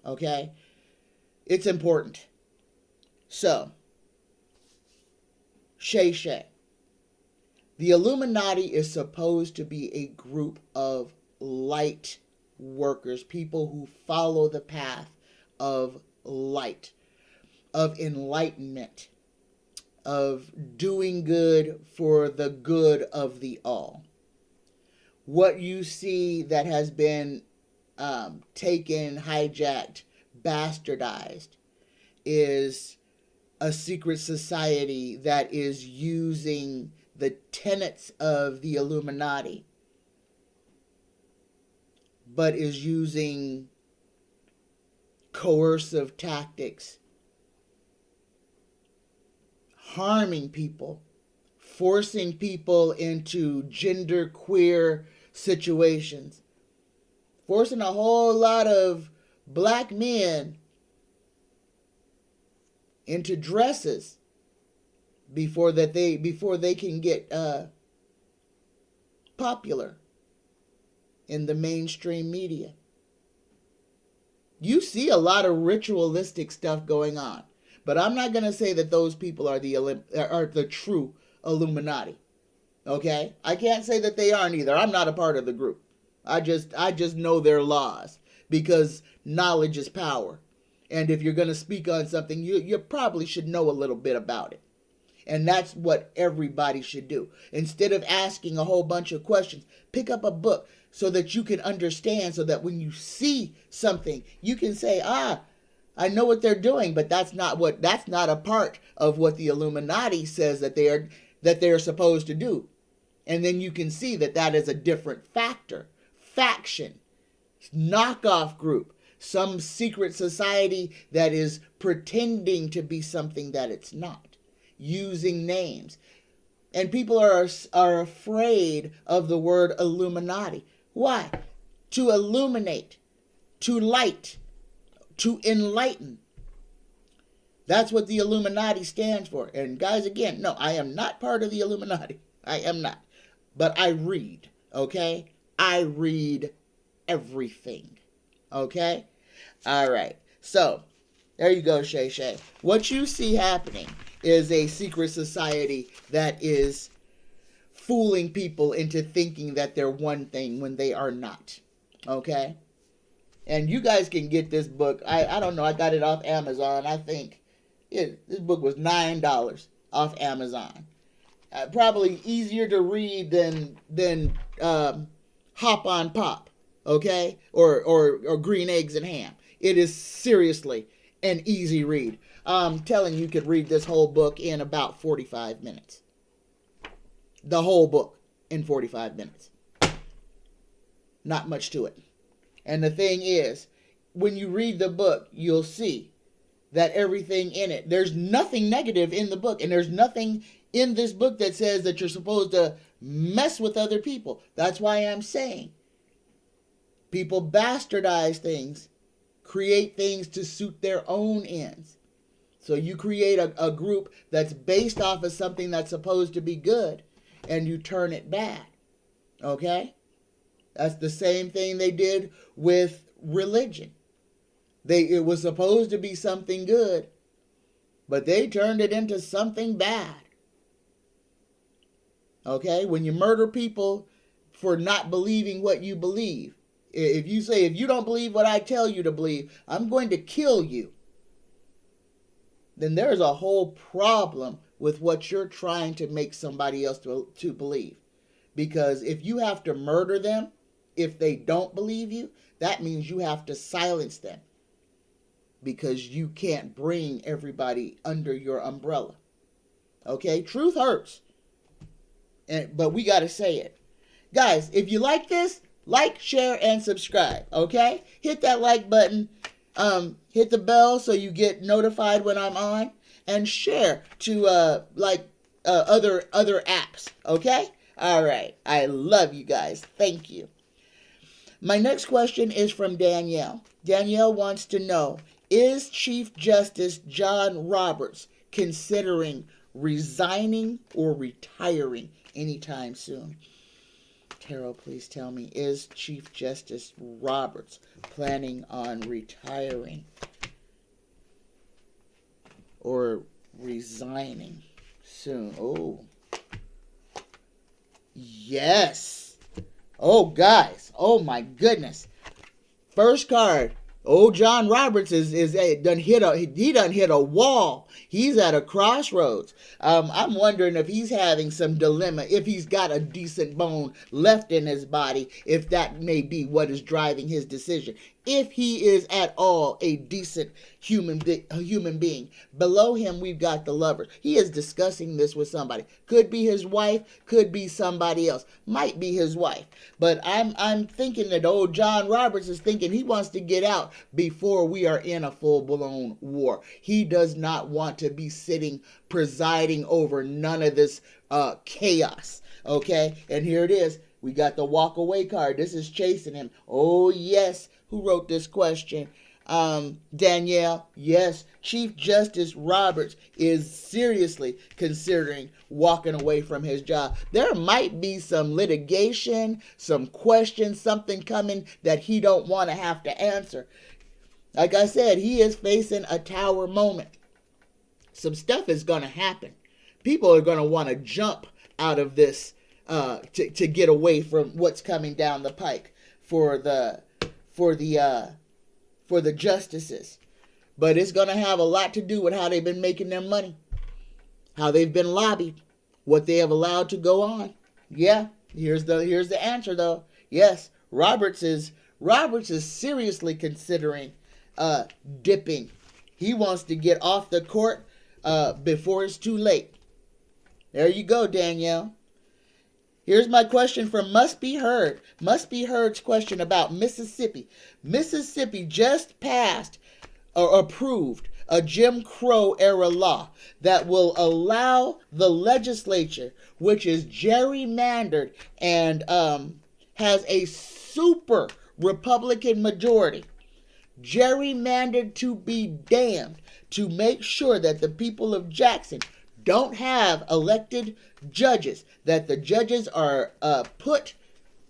Okay? It's important. So, Sachet. The Illuminati is supposed to be a group of light workers, people who follow the path of light, of enlightenment, of doing good for the good of the all. What you see that has been taken, hijacked, bastardized is a secret society that is using the tenets of the Illuminati, but is using coercive tactics, harming people, forcing people into genderqueer situations, forcing a whole lot of black men into dresses before they can get popular in the mainstream media. You see a lot of ritualistic stuff going on, but I'm not going to say that those people are the true Illuminati. Okay? I can't say that they aren't either. I'm not a part of the group. I just know their laws, because knowledge is power. And if you're going to speak on something, you probably should know a little bit about it. And that's what everybody should do. Instead of asking a whole bunch of questions, pick up a book so that you can understand, so that when you see something, you can say, I know what they're doing, but that's not a part of what the Illuminati says that they are supposed to do. And then you can see that is a different faction, knockoff group, some secret society that is pretending to be something that it's not, using names. And people are afraid of the word Illuminati. Why? To illuminate, to light, to enlighten. That's what the Illuminati stands for. And guys, again, no, I am not part of the Illuminati. I am not. But I read, okay? I read everything, okay? All right. So, there you go, Shay. What you see happening is a secret society that is fooling people into thinking that they're one thing when they are not, okay? And you guys can get this book. I don't know. I got it off Amazon. I think this book was $9 off Amazon. Probably easier to read than Hop on Pop, okay? Or Green Eggs and Ham. It is seriously an easy read. I'm telling you, could read this whole book in about 45 minutes. The whole book in 45 minutes. Not much to it. And the thing is, when you read the book, you'll see that everything in it, there's nothing negative in the book, and there's nothing in this book that says that you're supposed to mess with other people. That's why I'm saying people bastardize things, create things to suit their own ends. So you create a group that's based off of something that's supposed to be good, and you turn it bad. Okay? That's the same thing they did with religion. It was supposed to be something good, but they turned it into something bad. Okay? When you murder people for not believing what you believe, if you say, if you don't believe what I tell you to believe, I'm going to kill you, then there's a whole problem with what you're trying to make somebody else to believe. Because if you have to murder them, if they don't believe you, that means you have to silence them. Because you can't bring everybody under your umbrella. Okay? Truth hurts. But we got to say it. Guys, if you like this, like, share, and subscribe. Okay? Hit that like button. Hit the bell so you get notified when I'm on. And share to other apps. Okay? All right. I love you guys. Thank you. My next question is from Danielle. Danielle wants to know, is Chief Justice John Roberts considering resigning or retiring anytime soon? Tarot, please tell me, is Chief Justice Roberts planning on retiring or resigning soon? Oh, yes. Oh, guys. Oh, my goodness. First card. Oh, John Roberts done hit a wall. He's at a crossroads. I'm wondering if he's having some dilemma, if he's got a decent bone left in his body, if that may be what is driving his decision. If he is at all a decent human being. Below him, we've got the Lovers. He is discussing this with somebody. Could be his wife, could be somebody else. Might be his wife. But I'm thinking that old John Roberts is thinking he wants to get out before we are in a full-blown war. He does not want to be sitting, presiding over none of this chaos. Okay? And here it is. We got the walk away card. This is chasing him. Oh, yes. Who wrote this question? Danielle. Yes, Chief Justice Roberts is seriously considering walking away from his job. There might be some litigation, some questions, something coming that he don't want to have to answer. Like I said, he is facing a tower moment. Some stuff is going to happen. People are going to want to jump out of this to get away from what's coming down the pike for the justices. But it's going to have a lot to do with how they've been making their money, how they've been lobbied, what they have allowed to go on. Yeah, here's the answer though. Yes, Roberts is seriously considering dipping. He wants to get off the court before it's too late. There you go, Danielle. Here's my question from Must Be Heard. Must Be Heard's question about Mississippi. Mississippi just passed or approved a Jim Crow era law that will allow the legislature, which is gerrymandered and has a super Republican majority, gerrymandered to be damned, to make sure that the people of Jackson don't have elected judges, that the judges are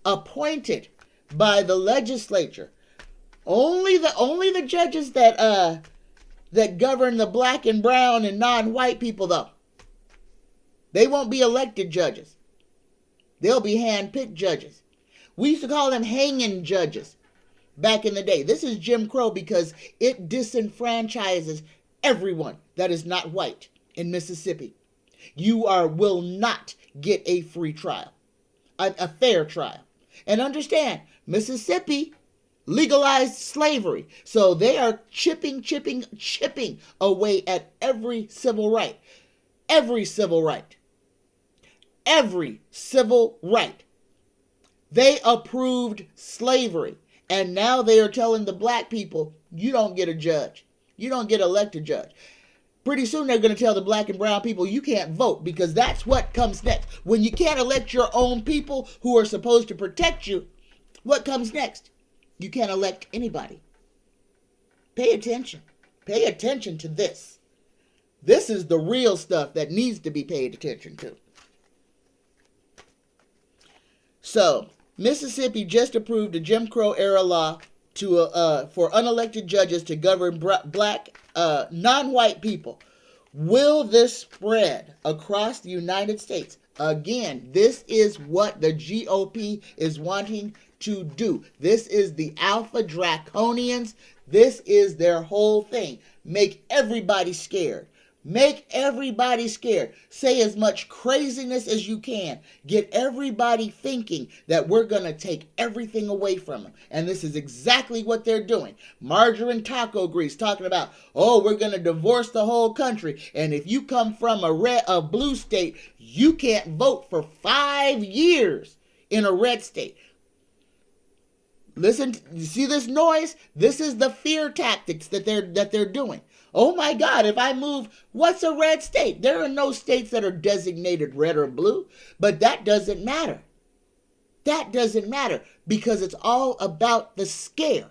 appointed by the legislature. Only the judges that govern the black and brown and non-white people, though. They won't be elected judges. They'll be hand-picked judges. We used to call them hanging judges back in the day. This is Jim Crow because it disenfranchises everyone that is not white in Mississippi. You will not get a free trial, a fair trial. And understand, Mississippi legalized slavery. So they are chipping away at every civil right. Every civil right. Every civil right. They approved slavery. And now they are telling the black people, you don't get a judge. You don't get elected judge. Pretty soon they're going to tell the black and brown people you can't vote, because that's what comes next. When you can't elect your own people who are supposed to protect you, what comes next? You can't elect anybody. Pay attention. Pay attention to this. This is the real stuff that needs to be paid attention to. So, Mississippi just approved a Jim Crow era law for unelected judges to govern black, non-white people. Will this spread across the United States? Again, this is what the GOP is wanting to do. This is the Alpha Draconians. This is their whole thing. Make everybody scared. Make everybody scared. Say as much craziness as you can. Get everybody thinking that we're going to take everything away from them. And this is exactly what they're doing. Margarine taco grease talking about, oh, we're going to divorce the whole country. And if you come from a blue state, you can't vote for 5 years in a red state. Listen, you see this noise? This is the fear tactics that they're doing. Oh my God, if I move, what's a red state? There are no states that are designated red or blue, but that doesn't matter. That doesn't matter because it's all about the scare.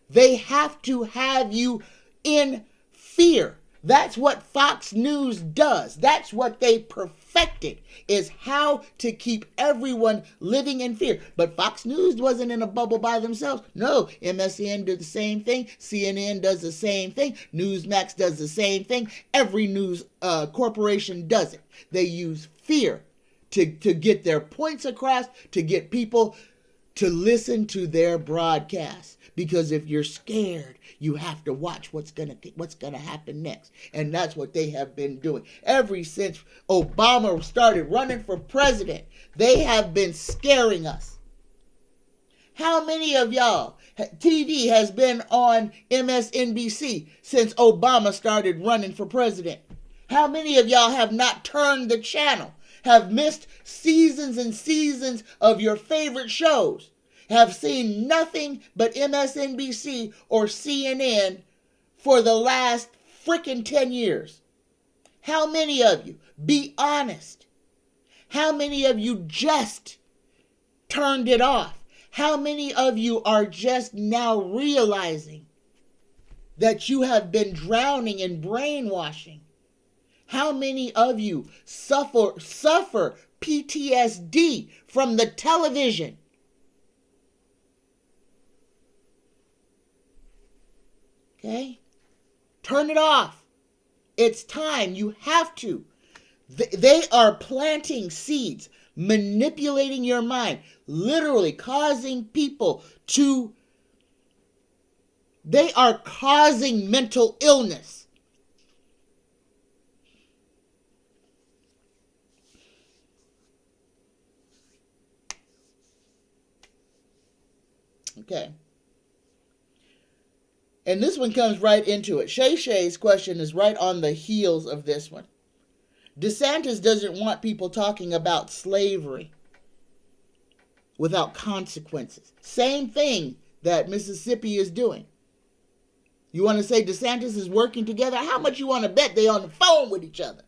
They have to have you in fear. That's what Fox News does. That's what they perfected, is how to keep everyone living in fear. But Fox News wasn't in a bubble by themselves. No, MSN did the same thing. CNN does the same thing. Newsmax does the same thing. Every news corporation does it. They use fear to get their points across, to get people to listen to their broadcasts. Because if you're scared, you have to watch what's gonna happen next. And that's what they have been doing. Ever since Obama started running for president, they have been scaring us. How many of y'all, TV has been on MSNBC since Obama started running for president? How many of y'all have not turned the channel, have missed seasons and seasons of your favorite shows? Have seen nothing but MSNBC or CNN for the last freaking 10 years? How many of you? Be honest. How many of you just turned it off? How many of you are just now realizing that you have been drowning in brainwashing? How many of you suffer PTSD from the television? Okay? Turn it off. It's time. You have to. They are planting seeds, manipulating your mind, literally causing people to... They are causing mental illness. Okay. And this one comes right into it. Shay's question is right on the heels of this one. DeSantis doesn't want people talking about slavery without consequences. Same thing that Mississippi is doing. You want to say DeSantis is working together? How much you want to bet they on the phone with each other?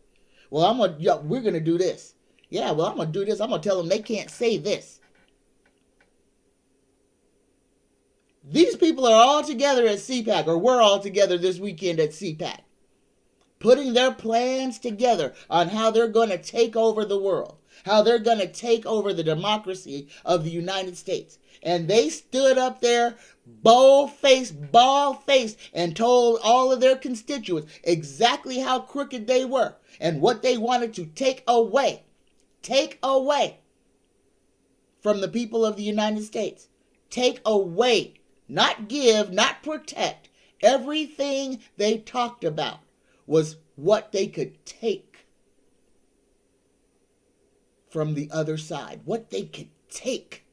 Well, we're going to do this. Yeah, well, I'm going to do this. I'm going to tell them they can't say this. These people are all together at CPAC, or we're all together this weekend at CPAC, putting their plans together on how they're going to take over the world, how they're going to take over the democracy of the United States. And they stood up there, bald-faced, and told all of their constituents exactly how crooked they were and what they wanted to take away from the people of the United States. Take away. Not give, not protect. Everything they talked about was what they could take from the other side. What they could take.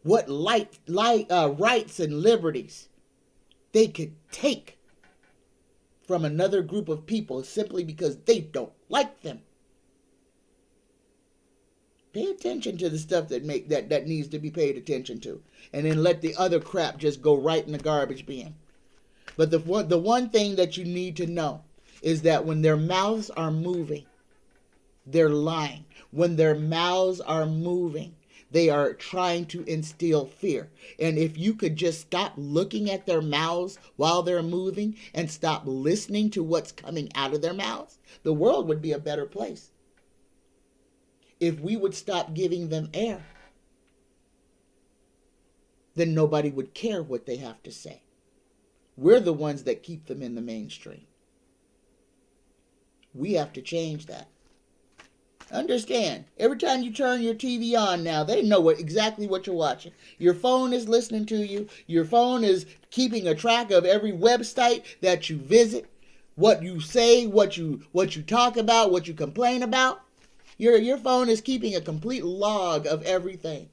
What rights and liberties they could take from another group of people simply because they don't like them. Pay attention to the stuff that needs to be paid attention to. And then let the other crap just go right in the garbage bin. But the one thing that you need to know is that when their mouths are moving, they're lying. When their mouths are moving, they are trying to instill fear. And if you could just stop looking at their mouths while they're moving and stop listening to what's coming out of their mouths, the world would be a better place. If we would stop giving them air, then nobody would care what they have to say. We're the ones that keep them in the mainstream. We have to change that. Understand, every time you turn your TV on now, they know exactly what you're watching. Your phone is listening to you. Your phone is keeping a track of every website that you visit. what you say, what you talk about, what you complain about. Your phone is keeping a complete log of everything.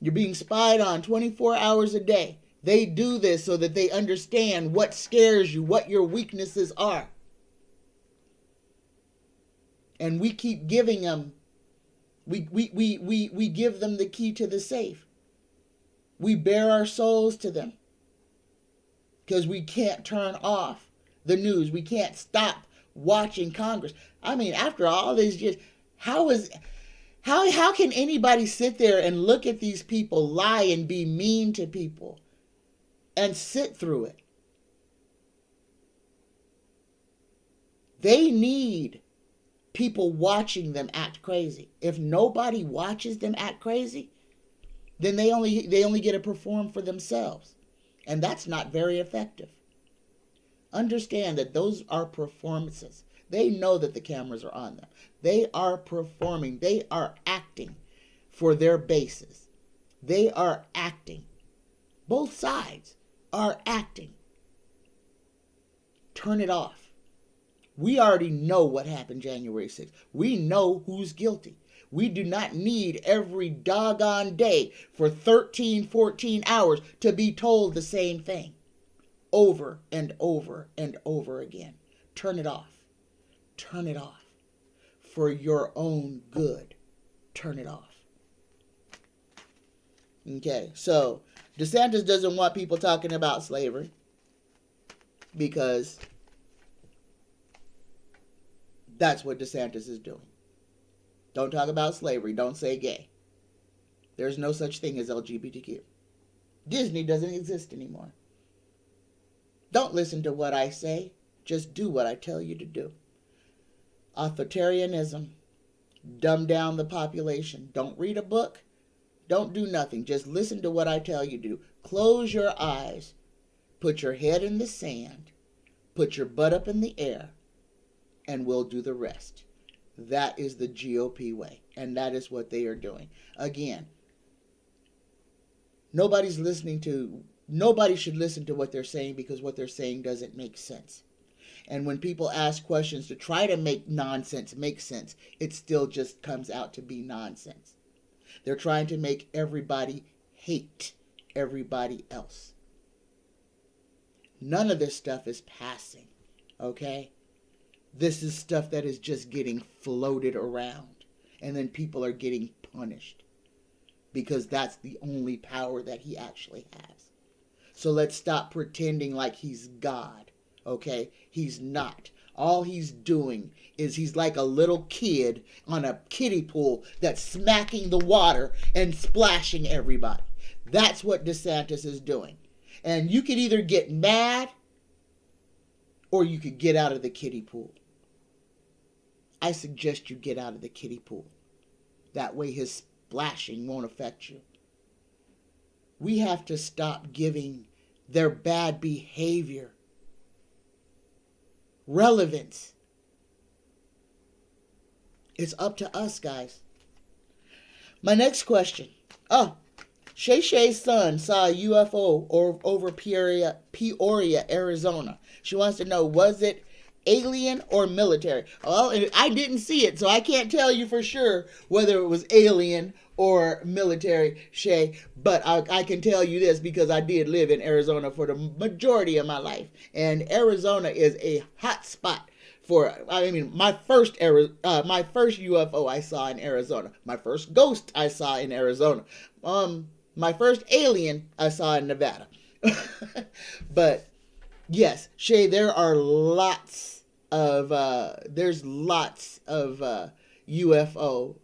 You're being spied on 24 hours a day. They do this so that they understand what scares you, what your weaknesses are. And we keep giving them, we give them the key to the safe. We bare our souls to them because we can't turn off the news. We can't stop watching Congress. I mean, after all these years, how can anybody sit there and look at these people lie and be mean to people and sit through it? They need people watching them act crazy. If nobody watches them act crazy, then they only get to perform for themselves. And that's not very effective. Understand that those are performances. They know that the cameras are on them. They are performing. They are acting for their bases. They are acting. Both sides are acting. Turn it off. We already know what happened January 6th. We know who's guilty. We do not need every doggone day for 13, 14 hours to be told the same thing over and over and over again. Turn it off. Turn it off. For your own good. Turn it off. Okay, so DeSantis doesn't want people talking about slavery because that's what DeSantis is doing. Don't talk about slavery. Don't say gay. There's no such thing as LGBTQ. Disney doesn't exist anymore. Don't listen to what I say. Just do what I tell you to do. Authoritarianism. Dumb down the population. Don't read a book. Don't do nothing. Just listen to what I tell you to do. Close your eyes. Put your head in the sand. Put your butt up in the air. And we'll do the rest. That is the GOP way. And that is what they are doing. Again, nobody should listen to what they're saying because what they're saying doesn't make sense. And when people ask questions to try to make nonsense make sense, it still just comes out to be nonsense. They're trying to make everybody hate everybody else. None of this stuff is passing, okay? This is stuff that is just getting floated around. And then people are getting punished. Because that's the only power that he actually has. So let's stop pretending like he's God. Okay? He's not. All he's doing is he's like a little kid on a kiddie pool that's smacking the water and splashing everybody. That's what DeSantis is doing. And you could either get mad or you could get out of the kiddie pool. I suggest you get out of the kiddie pool. That way his splashing won't affect you. We have to stop giving their bad behavior relevance. It's up to us, guys. My next question. Sachey's son saw a UFO over Peoria, Arizona. She wants to know, was it alien or military? Well, I didn't see it, so I can't tell you for sure whether it was alien or military, Shay, but I can tell you this because I did live in Arizona for the majority of my life, and Arizona is a hot spot for, my first UFO I saw in Arizona, my first ghost I saw in Arizona, my first alien I saw in Nevada. But yes, Shay, there's lots of UFO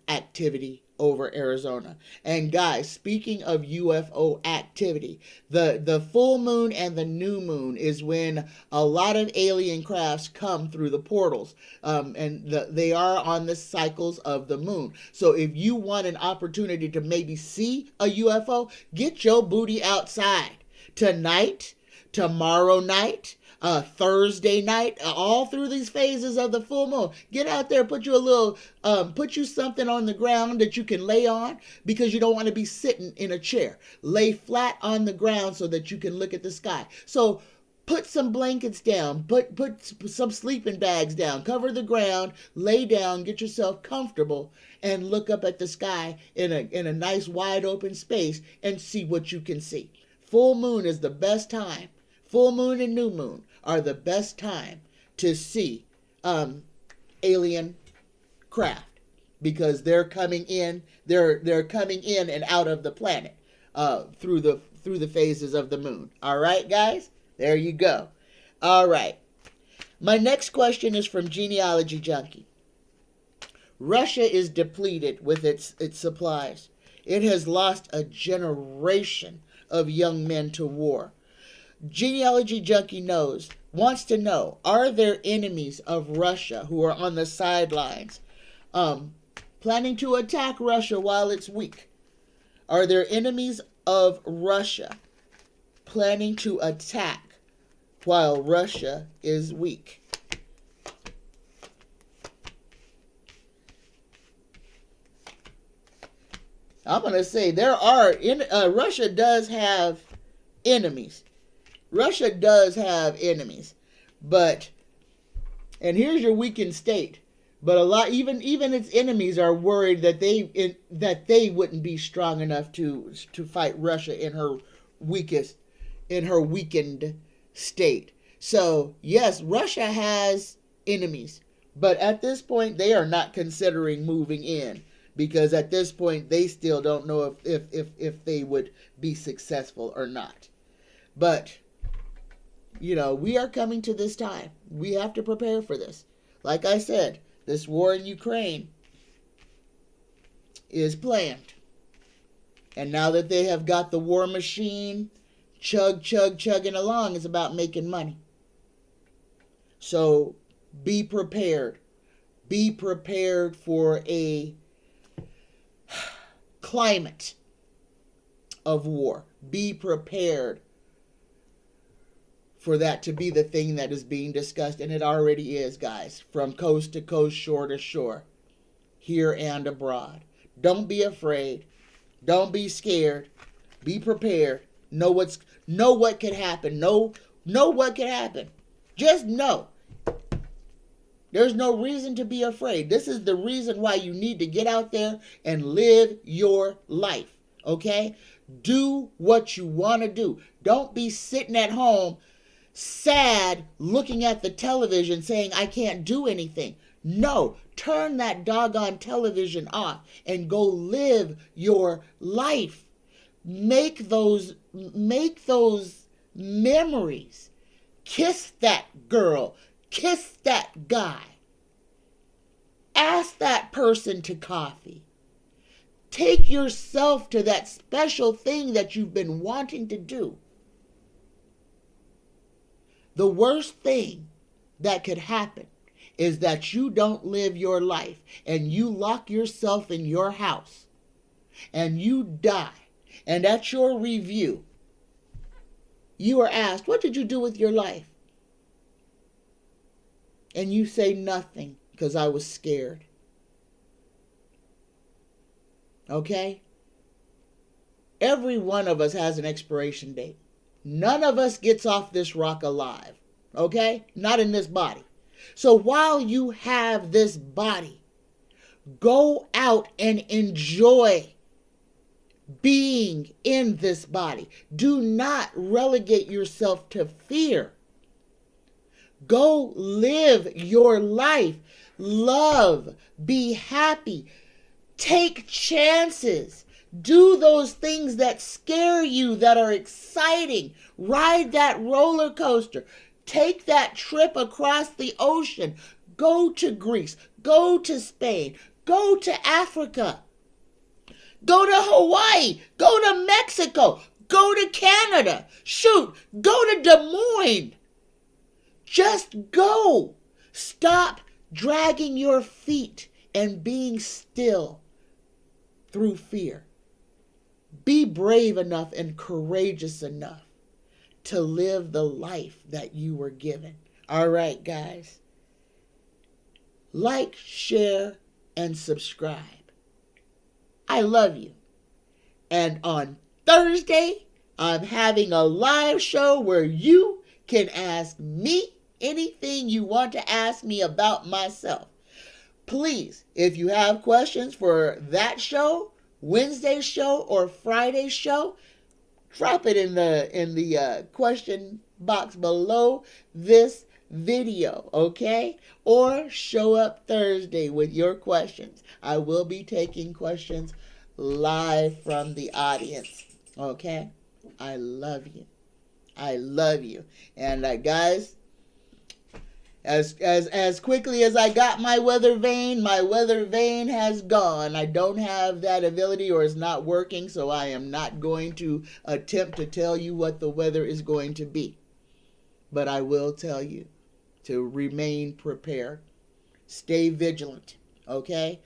activity over Arizona. And guys, speaking of UFO activity, the full moon and the new moon is when a lot of alien crafts come through the portals, and they are on the cycles of the moon. So if you want an opportunity to maybe see a UFO, get your booty outside tonight, tomorrow night, Thursday night, all through these phases of the full moon. Get out there, put you something on the ground that you can lay on, because you don't want to be sitting in a chair. Lay flat on the ground so that you can look at the sky. So put some blankets down, put some sleeping bags down, cover the ground, lay down, get yourself comfortable, and look up at the sky in a nice wide open space and see what you can see. Full moon is the best time. Full moon and new moon are the best time to see alien craft, because they're coming in. They're coming in and out of the planet through the phases of the moon. All right, guys, there you go. All right, my next question is from Genealogy Junkie. Russia is depleted with its supplies. It has lost a generation of young men to war. Genealogy Junkie wants to know, are there enemies of Russia who are on the sidelines planning to attack Russia while it's weak? Are there enemies of Russia planning to attack while Russia is weak? I'm going to say there are, Russia does have enemies. Russia does have enemies. But, and here's your weakened state. But a lot, even its enemies are worried that they wouldn't be strong enough to fight Russia in her weakened state. So, yes, Russia has enemies. But at this point, they are not considering moving in. Because at this point, they still don't know if they would be successful or not. But, we are coming to this time. We have to prepare for this. Like I said, this war in Ukraine is planned. And now that they have got the war machine chugging along, it's about making money. So be prepared. Be prepared for a climate of war. Be prepared for that to be the thing that is being discussed, and it already is, guys, from coast to coast, shore to shore, here and abroad. Don't be afraid. Don't be scared. Be prepared. Know what could happen. Know what could happen. Just know. There's no reason to be afraid. This is the reason why you need to get out there and live your life, okay? Do what you want to do. Don't be sitting at home sad looking at the television saying, I can't do anything. No, turn that doggone television off and go live your life. Make those memories. Kiss that girl. Kiss that guy. Ask that person to coffee. Take yourself to that special thing that you've been wanting to do. The worst thing that could happen is that you don't live your life and you lock yourself in your house and you die. And at your review, you are asked, what did you do with your life? And you say nothing because I was scared. Okay? Every one of us has an expiration date. None of us gets off this rock alive. Okay? Not in this body. So while you have this body, go out and enjoy being in this body. Do not relegate yourself to fear. Go live your life. Love. Be happy. Take chances. Do those things that scare you, that are exciting. Ride that roller coaster. Take that trip across the ocean. Go to Greece. Go to Spain. Go to Africa. Go to Hawaii. Go to Mexico. Go to Canada. Shoot. Go to Des Moines. Just go. Stop dragging your feet and being still through fear. Be brave enough and courageous enough to live the life that you were given. All right, guys. Like, share, and subscribe. I love you. And on Thursday, I'm having a live show where you can ask me anything you want to ask me about myself. Please, if you have questions for that show, Wednesday's show, or Friday's show, drop it in the question box below this video, okay? Or show up Thursday with your questions. I will be taking questions live from the audience, okay? I love you. I love you. And guys, as quickly as I got my weather vane has gone. I don't have that ability, or it's not working, so I am not going to attempt to tell you what the weather is going to be. But I will tell you to remain prepared. Stay vigilant, okay?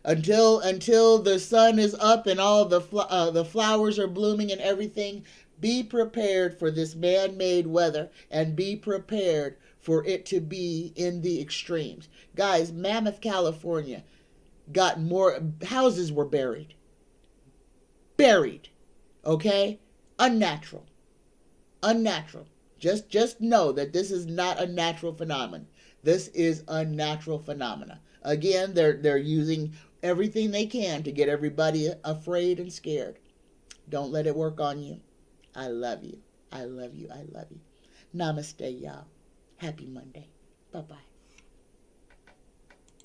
Until the sun is up and all the flowers are blooming and everything, be prepared for this man-made weather, and be prepared for it to be in the extremes. Guys, Mammoth, California got more houses were buried. Buried. Okay? Unnatural. Unnatural. Just know that this is not a natural phenomenon. This is unnatural phenomena. Again, they're using everything they can to get everybody afraid and scared. Don't let it work on you. I love you. I love you. I love you. Namaste, y'all. Happy Monday. Bye-bye.